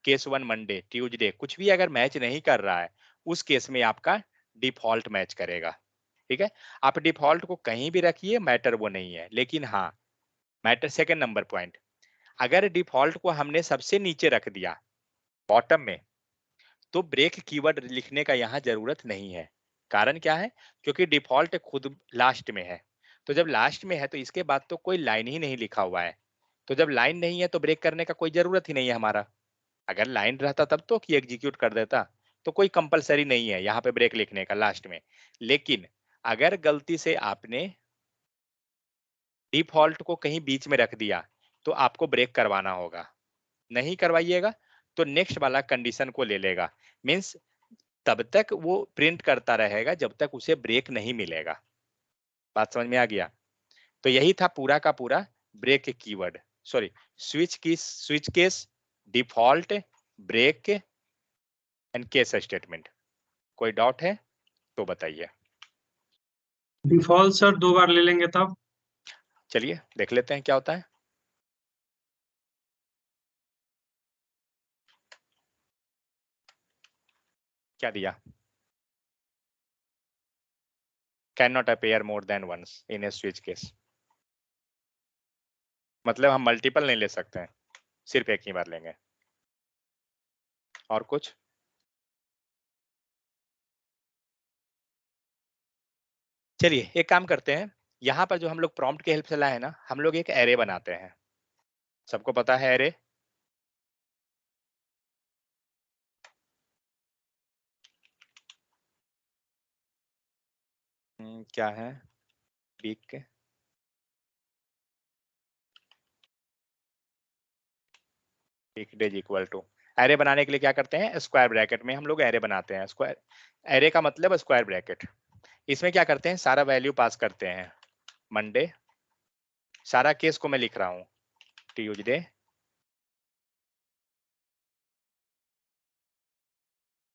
case 1 Monday Tuesday कुछ भी अगर मैच नहीं कर रहा है, उस केस में आपका डिफॉल्ट मैच करेगा, ठीक है। आप डिफॉल्ट को कहीं भी रखिए, मैटर वो नहीं है। लेकिन हाँ, मैटर सेकंड नंबर पॉइंट, अगर डिफॉल्ट को हमने सबसे नीचे रख दिया बॉटम में, तो ब्रेक कीवर्ड लिखने का यहाँ जरूरत नहीं है। कारण क्या है, क्योंकि डिफॉल्ट खुद लास्ट में है, तो जब लास्ट में है तो इसके बाद तो कोई लाइन ही नहीं लिखा हुआ है, तो जब लाइन नहीं है तो ब्रेक करने का कोई जरूरत ही नहीं है हमारा। अगर लाइन रहता तब तो कि एग्जीक्यूट कर देता, तो कोई कंपलसरी नहीं है यहाँ पे ब्रेक लिखने का लास्ट में। लेकिन अगर गलती से आपने डिफॉल्ट को कहीं बीच में रख दिया तो आपको ब्रेक करवाना होगा, नहीं करवाइएगा तो नेक्स्ट वाला कंडीशन को ले लेगा, मींस तब तक वो प्रिंट करता रहेगा जब तक उसे ब्रेक नहीं मिलेगा। बात समझ में आ गया। तो यही था पूरा का पूरा break keyword, sorry switch case, default, break and case statement. कोई डाउट है तो बताइए। डिफॉल्ट सर 2 बार ले लेंगे तब। चलिए देख लेते हैं क्या होता है। क्या दिया, can not appear more than once in a switch case, मतलब हम मल्टीपल नहीं ले सकते हैं, सिर्फ एक ही बार लेंगे। और कुछ, चलिए एक काम करते हैं, यहाँ पर जो हम लोग प्रॉम्प्ट की हेल्प से लाए हैं ना, हम लोग एक एरे बनाते हैं। सबको पता है एरे, क्या है, week days equal to, array बनाने के लिए क्या करते हैं, स्क्वायर ब्रैकेट में हम लोग एरे बनाते हैं। स्क्वायर एरे का मतलब स्क्वायर ब्रैकेट। इसमें क्या करते हैं, सारा वैल्यू पास करते हैं। मंडे, सारा केस को मैं लिख रहा हूँ, Tuesday,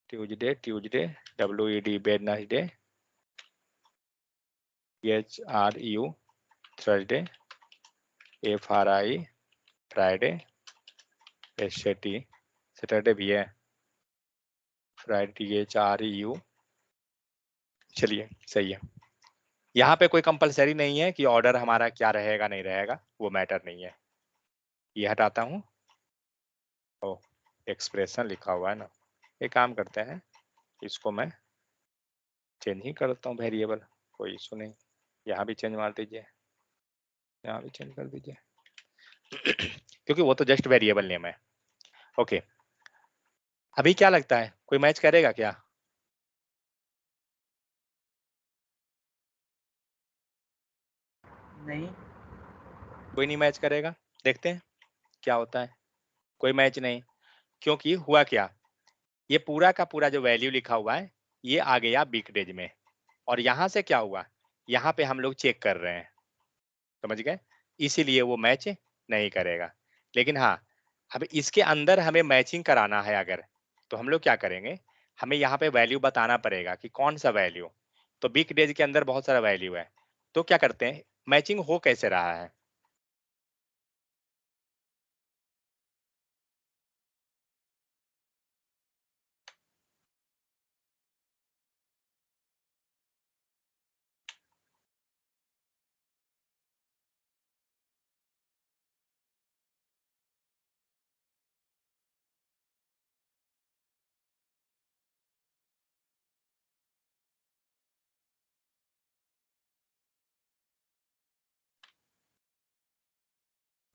Tuesday Tuesday WED Wednesday, THRU Thursday, FRI Friday, SAT Saturday भी है, फ्राइडे THRU। चलिए सही है, यहाँ पे कोई कंपलसरी नहीं है कि ऑर्डर हमारा क्या रहेगा नहीं रहेगा, वो मैटर नहीं है। ये हटाता हूँ, ओ एक्सप्रेशन लिखा हुआ है ना, एक काम करते हैं, इसको मैं चेंज ही करता हूँ वेरिएबल, कोई इशू नहीं। यहाँ भी चेंज मार दीजिए, यहाँ भी चेंज कर दीजिए क्योंकि वो तो जस्ट वेरिएबल नेम है। ओके, अभी क्या लगता है कोई मैच करेगा क्या, नहीं। कोई नहीं मैच करेगा, देखते हैं क्या होता है। कोई मैच नहीं, क्योंकि हुआ क्या, ये पूरा का पूरा जो वैल्यू लिखा हुआ है ये आ गया बिग डेज में, और यहाँ से क्या हुआ, यहाँ पे हम लोग चेक कर रहे हैं, समझ गए, इसीलिए वो मैच नहीं करेगा। लेकिन हाँ, अब इसके अंदर हमें मैचिंग कराना है अगर, तो हम लोग क्या करेंगे, हमें यहाँ पे वैल्यू बताना पड़ेगा कि कौन सा वैल्यू। तो बिग डेज के अंदर बहुत सारा वैल्यू है, तो क्या करते हैं, मैचिंग हो कैसे रहा है,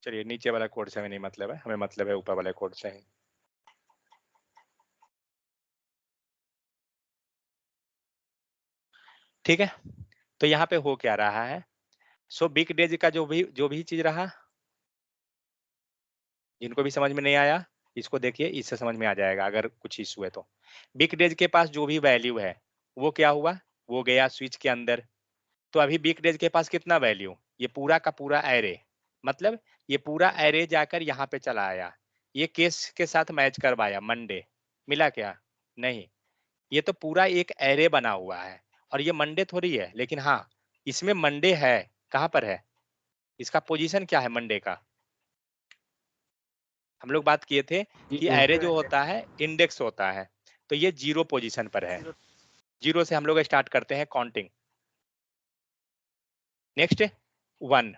चलिए नीचे वाला कोड से हमें नहीं मतलब है, हमें मतलब है ऊपर वाले कोड से ही। ठीक है, तो यहाँ पे हो क्या रहा है, सो बिग डेज का जो भी चीज रहा, जिनको भी समझ में नहीं आया इसको देखिए, इससे समझ में आ जाएगा अगर कुछ इशू है तो। बिग डेज के पास जो भी वैल्यू है वो क्या हुआ, वो गया स्विच के अंदर। तो अभी बिग डेज के पास कितना वैल्यू, ये पूरा का पूरा एरे, मतलब ये पूरा एरे जाकर यहाँ पे चला आया, ये केस के साथ मैच करवाया, मंडे मिला क्या, नहीं, ये तो पूरा एक एरे बना हुआ है, और ये मंडे थोड़ी है, लेकिन हाँ इसमें मंडे है, कहाँ पर है, इसका पोजीशन क्या है मंडे का, हम लोग बात किए थे कि एरे जो होता है इंडेक्स होता है, तो ये 0 पोजीशन पर है, 0 से हम लोग स्टार्ट करते हैं काउंटिंग, नेक्स्ट 1,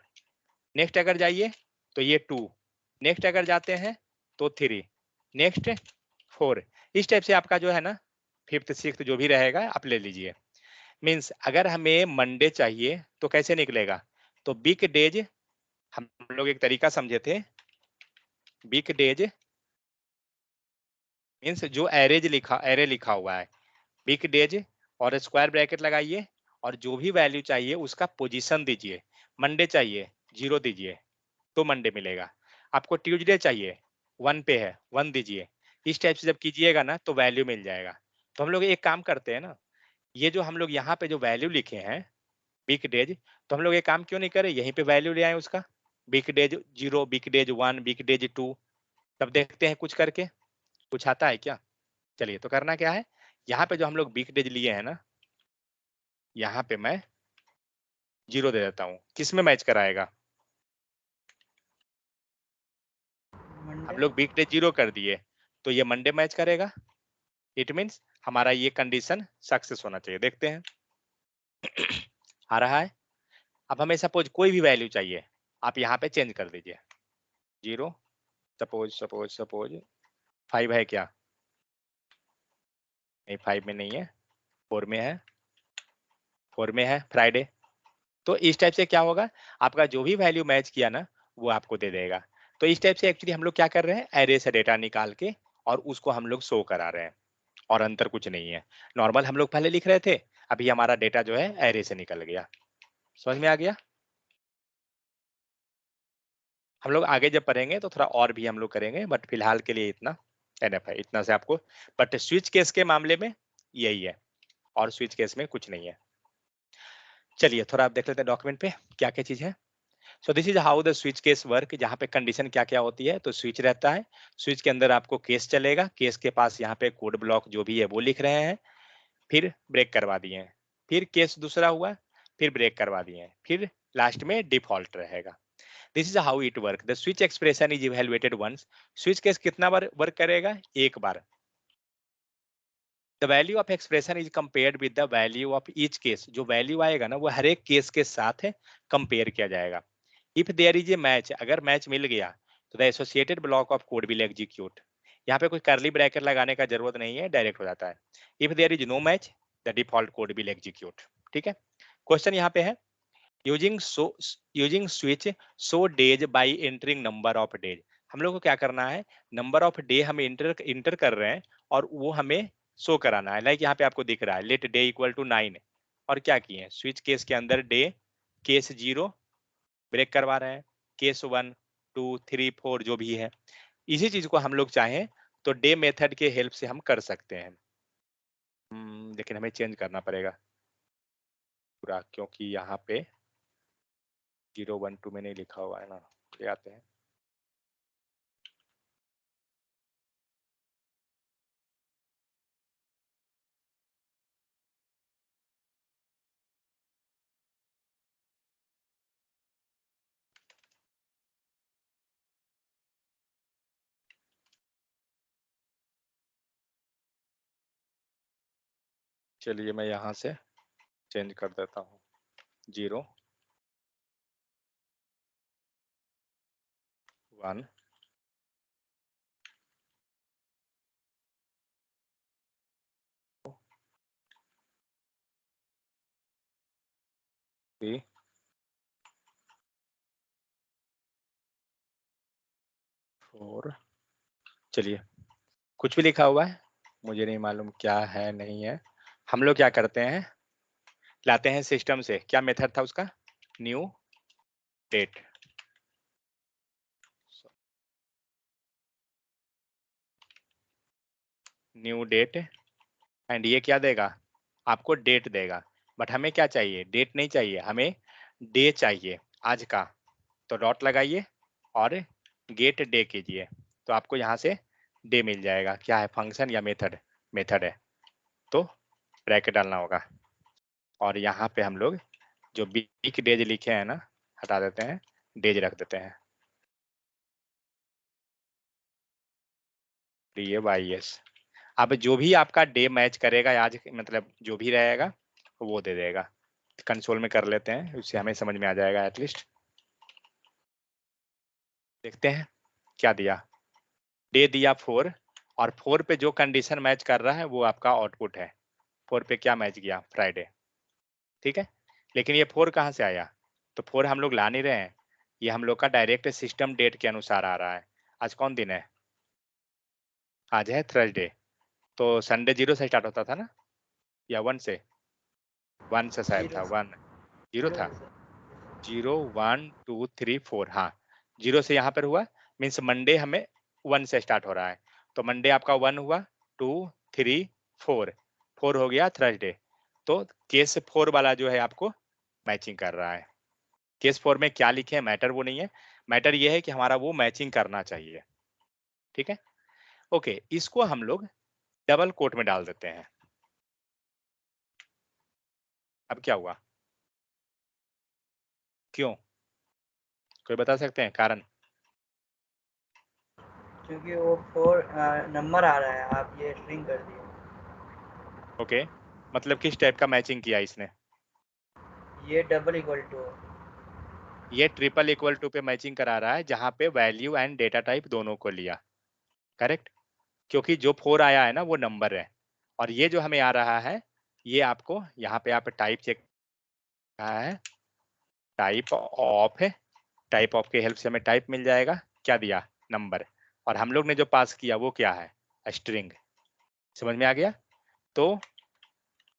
नेक्स्ट अगर जाइए तो ये 2, नेक्स्ट अगर जाते हैं तो 3, नेक्स्ट 4, इस टाइप से आपका जो है ना 5th 6th जो भी रहेगा आप ले लीजिए। मीन्स अगर हमें मंडे चाहिए तो कैसे निकलेगा, तो बिग डेज, हम लोग एक तरीका समझे थे, बिग डेज मीन्स जो एरे लिखा हुआ है, बिग डेज और स्क्वायर ब्रैकेट लगाइए, और जो भी वैल्यू चाहिए उसका पोजीशन दीजिए, मंडे चाहिए 0 दीजिए तो मंडे मिलेगा, आपको ट्यूसडे चाहिए 1 पे है 1 दीजिए, इस टाइप से जब कीजिएगा ना तो वैल्यू मिल जाएगा। तो हम लोग एक काम करते हैं ना, ये जो हम लोग यहाँ पे जो वैल्यू लिखे हैं बिग डेज, तो हम लोग एक काम क्यों नहीं करें, यहीं पे वैल्यू ले आए उसका, big days 0, big days 1, big days 2, तब देखते हैं कुछ करके कुछ आता है क्या। चलिए तो करना क्या है, यहाँ पे जो हम लोग बिग डेज लिए हैं ना, यहाँ पे मैं 0 दे देता हूँ, किस में मैच कराएगा, हम मंडे लोग बिग डे 0 कर दिए तो ये मंडे मैच करेगा, इट मीन्स हमारा ये कंडीशन सक्सेस होना चाहिए, देखते हैं आ रहा है। अब हमें सपोज कोई भी वैल्यू चाहिए, आप यहाँ पे चेंज कर दीजिए, 0, सपोज सपोज सपोज 5 है क्या, नहीं 5 में नहीं है, 4 में है, 4 में है फ्राइडे, तो इस टाइप से क्या होगा, आपका जो भी वैल्यू मैच किया ना वो आपको दे देगा। तो इस टाइप से एक्चुअली हम लोग क्या कर रहे हैं, एरे से डेटा निकाल के और उसको हम लोग शो करा रहे हैं, और अंतर कुछ नहीं है, नॉर्मल हम लोग पहले लिख रहे थे, अभी हमारा डेटा जो है एरे से निकल गया, समझ में आ गया। हम लोग आगे जब पढ़ेंगे तो थोड़ा और भी हम लोग करेंगे, बट फिलहाल के लिए इतना एनफ है, इतना से आपको, बट स्विच केस के मामले में यही है, और स्विच केस में कुछ नहीं है। चलिए थोड़ा आप देख लेते हैं डॉक्यूमेंट पे क्या क्या चीज है। So this is how the switch case work, जहाँ पे कंडीशन क्या क्या होती है, तो स्विच रहता है, स्विच के अंदर आपको केस चलेगा, केस के पास यहाँ पे कोड ब्लॉक जो भी है वो लिख रहे हैं, फिर ब्रेक करवा दिए हैं, फिर केस दूसरा हुआ, फिर ब्रेक करवा दिए हैं, फिर लास्ट में डिफॉल्ट रहेगा। This is how it work, the switch expression is evaluated once, switch case कितना बार वर्क करेगा, एक बार, the value of expression is compared with the value of each case, जो वैल्यू आएगा ना वो हर एक केस के साथ कंपेयर किया जाएगा। If there is a match, अगर मैच मिल गया तो the associated block of code will execute, यहाँ पे कोई करली ब्रैकेट लगाने का जरूरत नहीं है, डायरेक्ट हो जाता है। If there is no match the default code will execute. ठीक है, क्वेश्चन यहाँ पे है, using switch so days by entering number of days, हम लोग को क्या करना है, नंबर ऑफ डे हम इंटर कर रहे हैं और वो हमें शो कराना है, लाइक यहाँ पे आपको दिख रहा है लेट डे इक्वल टू 9, और क्या किए स्विच केस के अंदर डे केस 0 ब्रेक करवा रहे हैं, केस 1 2 3 4 जो भी है, इसी चीज को हम लोग चाहें तो डे मेथड के हेल्प से हम कर सकते हैं। लेकिन हमें चेंज करना पड़ेगा, पूरा, क्योंकि यहाँ पे 0 1 2 में नहीं लिखा हुआ है ना, ले आते हैं। चलिए मैं यहाँ से चेंज कर देता हूँ 0 1 3 4। चलिए कुछ भी लिखा हुआ है, मुझे नहीं मालूम क्या है नहीं है। हम लोग क्या करते हैं, लाते हैं सिस्टम से, क्या मेथड था उसका, new date. New date, and ये क्या देगा, आपको डेट देगा। बट हमें क्या चाहिए, डेट नहीं चाहिए, हमें डे चाहिए आज का। तो डॉट लगाइए और गेट डे कीजिए, तो आपको यहाँ से डे मिल जाएगा। क्या है, फंक्शन या मेथड, मेथड है, तो ब्रैकेट डालना होगा। और यहाँ पे हम लोग जो वीक डेज लिखे हैं ना, हटा देते हैं, डेज रख देते हैं, DAYS। अब जो भी आपका डे मैच करेगा आज, मतलब जो भी रहेगा वो दे देगा। कंसोल में कर लेते हैं, उससे हमें समझ में आ जाएगा एटलीस्ट। देखते हैं क्या दिया, डे दिया 4, और 4 पे जो कंडीशन मैच कर रहा है वो आपका आउटपुट है। 4 पे क्या मैच किया, फ्राइडे, ठीक है। लेकिन ये 4 कहाँ से आया, तो 4 हम लोग ला नहीं रहे हैं, ये हम लोग का डायरेक्ट सिस्टम डेट के अनुसार आ रहा है। आज कौन दिन है, आज है थर्सडे, तो संडे 0 से स्टार्ट होता था ना, या 1 से, 1 से शायद था, 1 0 था, 0 1 2 3 4, हाँ 0 से यहाँ पर हुआ, मीन्स मंडे हमें 1 से स्टार्ट हो रहा है। तो मंडे आपका 1 हुआ, 2 3 4, 4 हो गया थर्सडे। तो केस 4 वाला जो है आपको मैचिंग कर रहा है। केस 4 में क्या लिखे हैं मैटर वो नहीं है, मैटर ये है कि हमारा वो मैचिंग करना चाहिए, ठीक है। ओके, इसको हम लोग डबल कोट में डाल देते हैं। अब क्या हुआ, क्यों, कोई बता सकते हैं कारण? क्योंकि वो 4 नंबर आ रहा है, आप ये स्ट्रिंग कर दिए। ओके, मतलब किस टाइप का मैचिंग किया इसने, ये डबल इक्वल टू, ये ट्रिपल इक्वल टू पे मैचिंग करा रहा है, जहां पे वैल्यू एंड डेटा टाइप दोनों को लिया, करेक्ट। क्योंकि जो 4 आया है ना वो नंबर है, और ये जो हमें आ रहा है ये आपको यहाँ पे आप टाइप चेक कहा है, टाइप ऑफ है, टाइप ऑफ के हेल्प से हमें टाइप मिल जाएगा, क्या दिया, नंबर। और हम लोग ने जो पास किया वो क्या है, स्ट्रिंग। समझ में आ गया। तो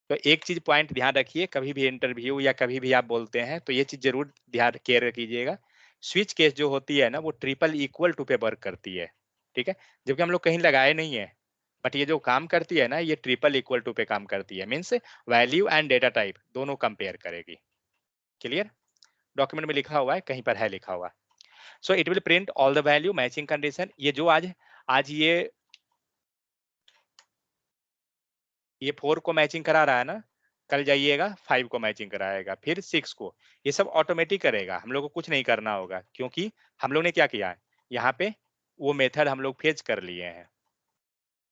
एक चीज पॉइंट ध्यान रखिए, कभी भी इंटरव्यू या कभी भी आप बोलते हैं तो ये चीज जरूर ध्यान केयर कीजिएगा, स्विच केस जो होती है ना वो ट्रिपल इक्वल टू पे वर्क करती है, ठीक है। जबकि हम लोग कहीं लगाए नहीं है, बट ये जो काम करती है ना ये ट्रिपल इक्वल टू पे काम करती है, means value and data type दोनों कंपेयर करेगी। क्लियर, डॉक्यूमेंट में लिखा हुआ है, कहीं पर है लिखा हुआ। So it will print all the value matching condition. ये जो आज ये 4 को मैचिंग करा रहा है ना, कल जाइएगा 5 को मैचिंग कराएगा, फिर 6 को, ये सब ऑटोमेटिक करेगा, हम लोग को कुछ नहीं करना होगा, क्योंकि हम लोग ने क्या किया है, यहाँ पे वो मेथड हम लोग फेच कर लिए हैं।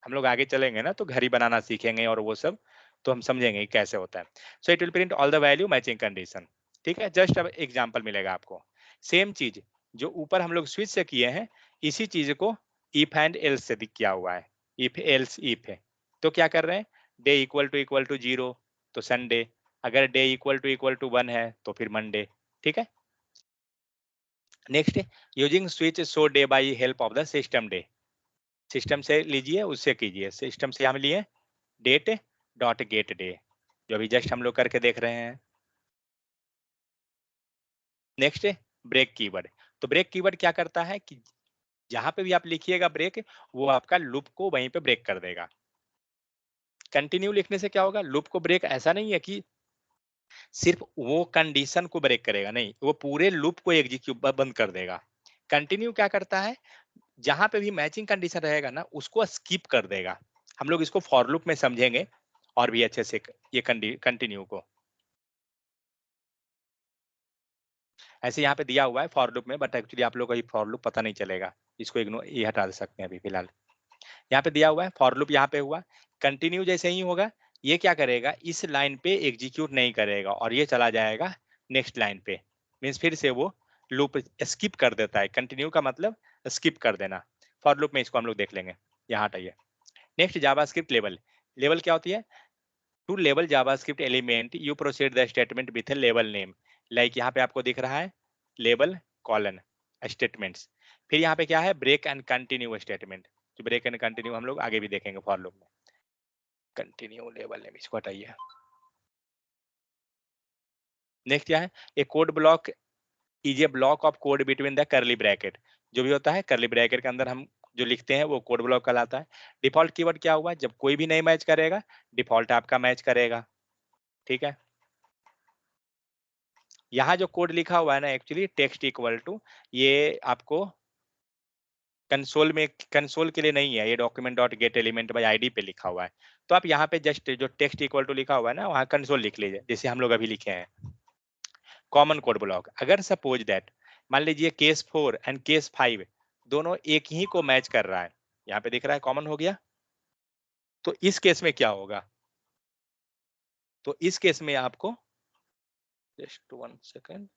हम लोग आगे चलेंगे ना तो घर ही बनाना सीखेंगे और वो सब, तो हम समझेंगे कि कैसे होता है। So it will print all the value matching condition, ठीक है। जस्ट अब एग्जाम्पल मिलेगा आपको, सेम चीज जो ऊपर हम लोग स्विच से किए हैं, इसी चीज को इफ एंड एल्स से किया हुआ है। इफ एल्स इफ है, तो क्या कर रहे हैं, डे इक्वल टू 0 तो संडे, अगर डे इक्वल टू 1 है तो फिर मंडे, ठीक है। Next, using switch show day by help of the system day, system से लीजिए उससे कीजिए, सिस्टम से हम लिए डेट डॉट गेट डे, जो अभी जस्ट हम लोग करके देख रहे हैं। नेक्स्ट, ब्रेक कीवर्ड, तो ब्रेक कीवर्ड क्या करता है कि जहां पे भी आप लिखिएगा ब्रेक, वो आपका लूप को वहीं पे ब्रेक कर देगा। कंटिन्यू लिखने से क्या होगा, लूप को ब्रेक ऐसा नहीं है कि सिर्फ वो कंडीशन को ब्रेक करेगा, नहीं वो पूरे लूप को एग्जीक्यूट बंद कर देगा। कंटिन्यू क्या करता है, जहां पे भी मैचिंग कंडीशन रहेगा ना उसको स्किप कर देगा। हम लोग इसको फॉर लूप में समझेंगे और भी अच्छे से ये कंटिन्यू को। ऐसे यहाँ पे दिया हुआ है फॉर लूप में, बट एक्चुअली आप लोग को ये फॉर लूप पता नहीं चलेगा, इसको इग्नोर, ये हटा दे सकते हैं अभी फिलहाल। यहाँ पे दिया हुआ है फॉर लूप, यहाँ पे हुआ कंटिन्यू, जैसे ही होगा ये क्या करेगा, इस लाइन पे एग्जीक्यूट नहीं करेगा और ये चला जाएगा नेक्स्ट लाइन पे। मीन्स फिर से वो लूप स्किप कर देता है। कंटिन्यू का मतलब स्किप कर देना। फॉर लूप में इसको हम लोग देख लेंगे, यहाँ हटाइए। Next JavaScript level. लेवल क्या होती है, to level JavaScript element you proceed the statement with a level name. Like यहाँ पे आपको दिख रहा है लेवल कॉलन स्टेटमेंट्स, फिर यहाँ पे क्या है ब्रेक एंड कंटिन्यू स्टेटमेंट। जो ब्रेक एंड कंटिन्यू हम लोग आगे भी देखेंगे फॉर लूप में। कंटिन्यू लेवल नेम, इसको हटाइए। नेक्स्ट क्या है, a code block is a block of code between the curly bracket. जो भी होता है करली ब्रैकेट के अंदर हम जो लिखते हैं वो कोड ब्लॉक कहलाता है। डिफॉल्ट कीवर्ड क्या हुआ, जब कोई भी नहीं मैच करेगा डिफॉल्ट आपका मैच करेगा। ठीक है, यहाँ जो कोड लिखा हुआ है ना एक्चुअली टेक्स्ट इक्वल टू, ये आपको कंसोल में, कंसोल के लिए नहीं है, ये document dot gate element by ID पे लिखा हुआ है। तो आप यहाँ पे जस्ट जो टेक्स्ट इक्वल टू लिखा हुआ है ना वहाँ कंसोल लिख लीजिए, जैसे हम लोग अभी लिखे हैं कॉमन कोड ब्लॉक। अगर सपोज दैट मान लीजिए केस 4 एंड केस 5 दोनों एक ही को मैच कर रहा है, यहाँ पे दिख रहा है कॉमन हो गया, तो इस केस में क्या होगा, तो इस केस में आपको जस्ट 1 सेकेंड,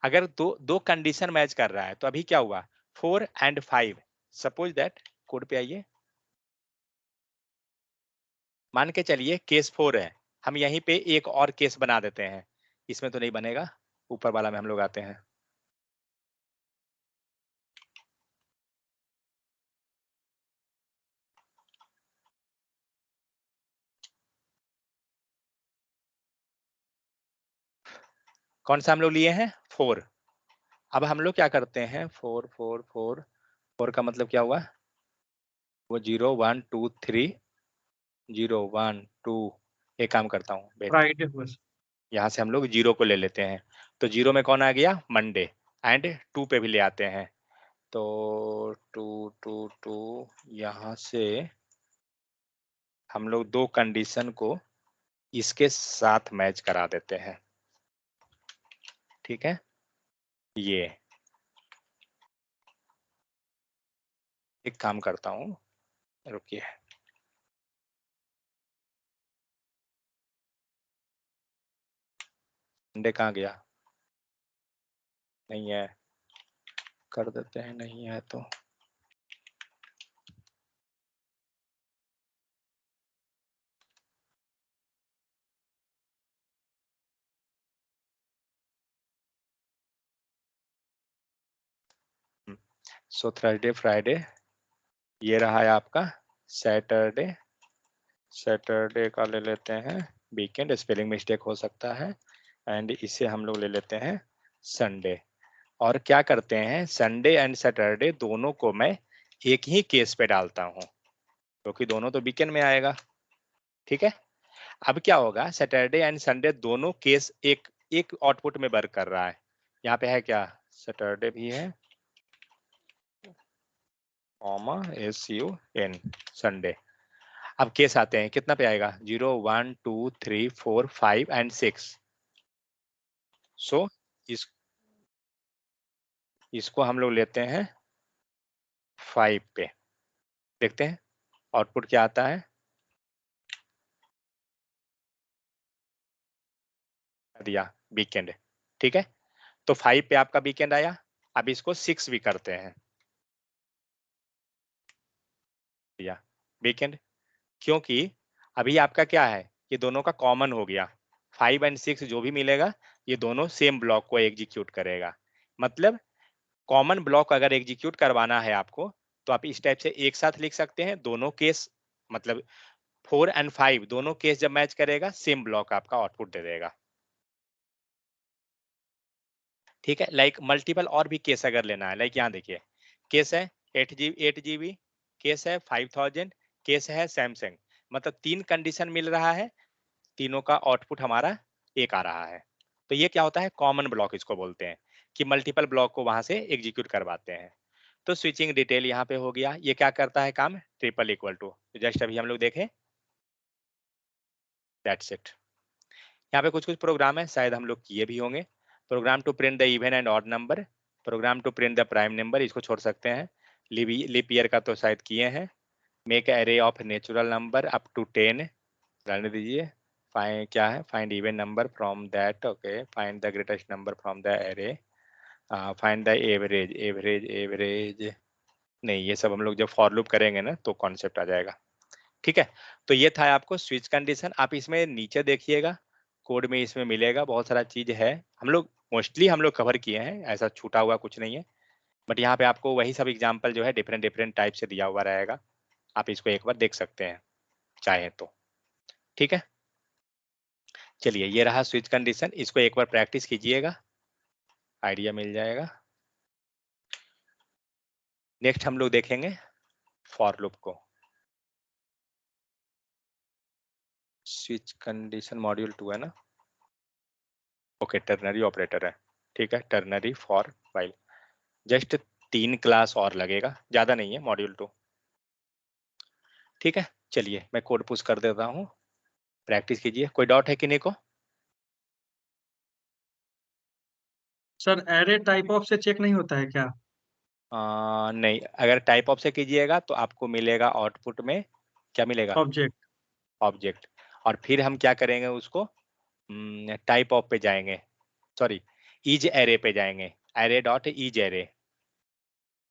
अगर दो दो कंडीशन मैच कर रहा है तो अभी क्या हुआ 4 एंड 5, सपोज दैट कोड पे आइए, मान के चलिए केस 4 है, हम यहीं पे एक और केस बना देते हैं, इसमें तो नहीं बनेगा, ऊपर वाला में हम लोग आते हैं। कौन सा हम लोग लिए हैं 4। अब हम लोग क्या करते हैं 4 4 4 4 का मतलब क्या हुआ, वो 0 1 2 3 0 1 2, एक काम करता हूँ वेट, फ्राइडे बस। यहाँ से हम लोग 0 को ले लेते हैं, तो 0 में कौन आ गया मंडे, एंड 2 पे भी ले आते हैं, तो 2 2 2 यहाँ से हम लोग दो कंडीशन को इसके साथ मैच करा देते हैं। ठीक है, ये एक काम करता हूँ, रुकिए, मंडे कहाँ गया, नहीं है, कर देते हैं, नहीं है तो सो थर्सडे फ्राइडे, ये रहा है आपका सैटरडे, सैटरडे का ले लेते हैं वीकेंड, स्पेलिंग मिस्टेक हो सकता है, एंड इसे हम लोग ले लेते हैं संडे। और क्या करते हैं संडे एंड सैटरडे दोनों को मैं एक ही केस पे डालता हूँ, क्योंकि दोनों तो वीकेंड में आएगा। ठीक है, अब क्या होगा सैटरडे एंड संडे दोनों केस एक एक आउटपुट में वर्क कर रहा है। यहाँ पे है क्या, सैटरडे भी है कॉमा SUN संडे। अब केस आते हैं, कितना पे आएगा 0 1 2 3 4 5 एंड 6। सो इसको हम लोग लेते हैं 5 पे, देखते हैं आउटपुट क्या आता है, दिया वीकेंड। ठीक है, तो 5 पे आपका वीकेंड आया, अब इसको 6 भी करते हैं, दिया वीकेंड, क्योंकि अभी आपका क्या है ये दोनों का कॉमन हो गया, 5 एंड 6 जो भी मिलेगा ये दोनों सेम ब्लॉक को एग्जीक्यूट करेगा। मतलब कॉमन ब्लॉक अगर एग्जीक्यूट करवाना है आपको तो आप इस टाइप से एक साथ लिख सकते हैं, दोनों केस मतलब 4 एंड 5 दोनों केस जब मैच करेगा सेम ब्लॉक आपका आउटपुट दे देगा। ठीक है, लाइक मल्टीपल और भी केस अगर लेना है, लाइक यहाँ देखिए केस है 8 GB केस है 5000, केस है सैमसंग, मतलब 3 कंडीशन मिल रहा है, तीनों का आउटपुट हमारा एक आ रहा है। तो ये क्या होता है, कॉमन ब्लॉक इसको बोलते हैं, कि मल्टीपल ब्लॉक को वहां से एग्जीक्यूट करवाते हैं। तो स्विचिंग डिटेल यहाँ पे हो गया। ये क्या करता है काम, ट्रिपल इक्वल टू, जस्ट अभी हम लोग देखें, दैट्स इट। यहाँ पे कुछ कुछ प्रोग्राम है, शायद हम लोग किए भी होंगे। Program to print the even and odd number, program to print the prime number, इसको छोड़ सकते हैं। लीप ईयर का तो शायद किए हैं। Make array of natural number up to 10, रहने दीजिए। फाइंड क्या है, find even number from that, okay, find the greatest number from the array, find the average, average नहीं, ये सब हम लोग जब फॉर लूप करेंगे ना तो कॉन्सेप्ट आ जाएगा। ठीक है, तो ये था आपको स्विच कंडीशन। आप इसमें नीचे देखिएगा, कोड में इसमें मिलेगा, बहुत सारा चीज है, हम लोग मोस्टली हम लोग कवर किए हैं, ऐसा छूटा हुआ कुछ नहीं है। बट यहाँ पे आपको वही सब एग्जाम्पल जो है डिफरेंट डिफरेंट टाइप से दिया हुआ रहेगा, आप इसको एक बार देख सकते हैं चाहे तो। ठीक है, चलिए ये रहा स्विच कंडीशन, इसको एक बार प्रैक्टिस कीजिएगा, आइडिया मिल जाएगा। नेक्स्ट हम लोग देखेंगे फॉर लूप को। स्विच कंडीशन मॉड्यूल 2 है ना, ओके, टर्नरी ऑपरेटर है, ठीक है, ternary for while. Just 3 class और लगेगा, ज्यादा नहीं है, मॉड्यूल 2। ठीक है, चलिए मैं कोड पुश कर देता हूँ, प्रैक्टिस कीजिए। कोई डाउट है किन्हीं को? सर एरे टाइप ऑफ से चेक नहीं होता है क्या? नहीं, अगर टाइप ऑफ से कीजिएगा तो आपको मिलेगा आउटपुट में, क्या मिलेगा, ऑब्जेक्ट। ऑब्जेक्ट। और फिर हम क्या करेंगे उसको, टाइप ऑफ पे जाएंगे, सॉरी ईज एरे पे जाएंगे, array dot is array,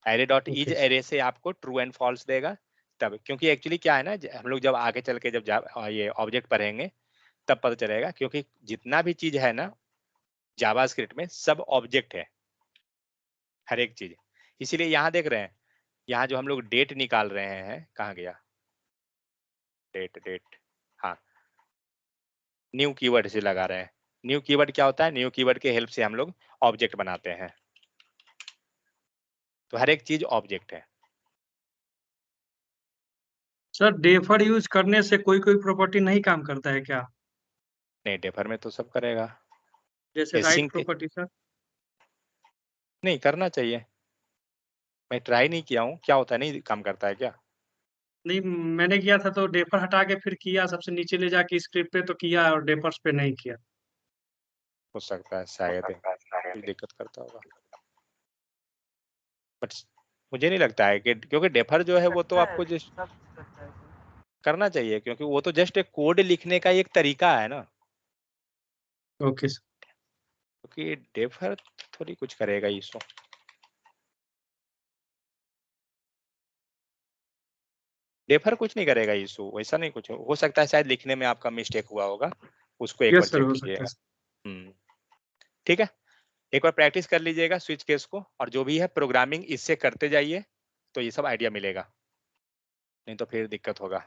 array dot is okay array से आपको ट्रू एंड फॉल्स देगा तब। क्योंकि एक्चुअली क्या है ना, हम लोग जब आगे चल के जब ये ऑब्जेक्ट पढ़ेंगे तब पता चलेगा, क्योंकि जितना भी चीज है ना जावास्क्रिप्ट में सब ऑब्जेक्ट है, हर एक चीज। इसीलिए यहाँ देख रहे हैं, यहाँ जो हम लोग डेट निकाल रहे हैं, कहाँ गया डेट, डेट, हाँ, न्यू कीवर्ड से लगा रहे हैं। न्यू कीवर्ड क्या होता है, न्यू कीवर्ड के हेल्प से हम लोग ऑब्जेक्ट बनाते हैं, तो हर एक चीज ऑब्जेक्ट है। सर, डेफर यूज करने से कोई कोई प्रॉपर्टी नहीं काम करता है क्या? नहीं, डेफर में तो सब करेगा। जैसे राइट हेसिंग प्रॉपर्टी सर। नहीं करना चाहिए, मैं ट्राई नहीं किया हूँ, क्या होता है, नहीं काम करता है क्या? नहीं, मैंने किया था तो डेफर हटा के फिर किया, सबसे नीचे ले जाके स्क्रिप्ट पे तो किया और डेफर्स पे नहीं किया। हो सकता है शायद कुछ दिक्कत करता होगा, बट मुझे नहीं लगता है कि, क्योंकि डेफर जो है वो तो आपको जस्ट सब करता है। करना चाहिए, क्योंकि वो तो जस्ट एक कोड लिखने का एक तरीका है ना, ओके सर। क्योंकि डेफर थोड़ी कुछ करेगा इसको। डेफर कुछ नहीं करेगा इशू, वैसा नहीं कुछ हो सकता है, शायद लिखने में आपका मिस्टेक हुआ होगा, उसको एक बार यस सर, चेक हो सकता कीजिएगा। है। ठीक है, एक बार प्रैक्टिस कर लीजिएगा स्विच केस को, और जो भी है प्रोग्रामिंग इससे करते जाइए तो ये सब आइडिया मिलेगा, नहीं तो फिर दिक्कत होगा।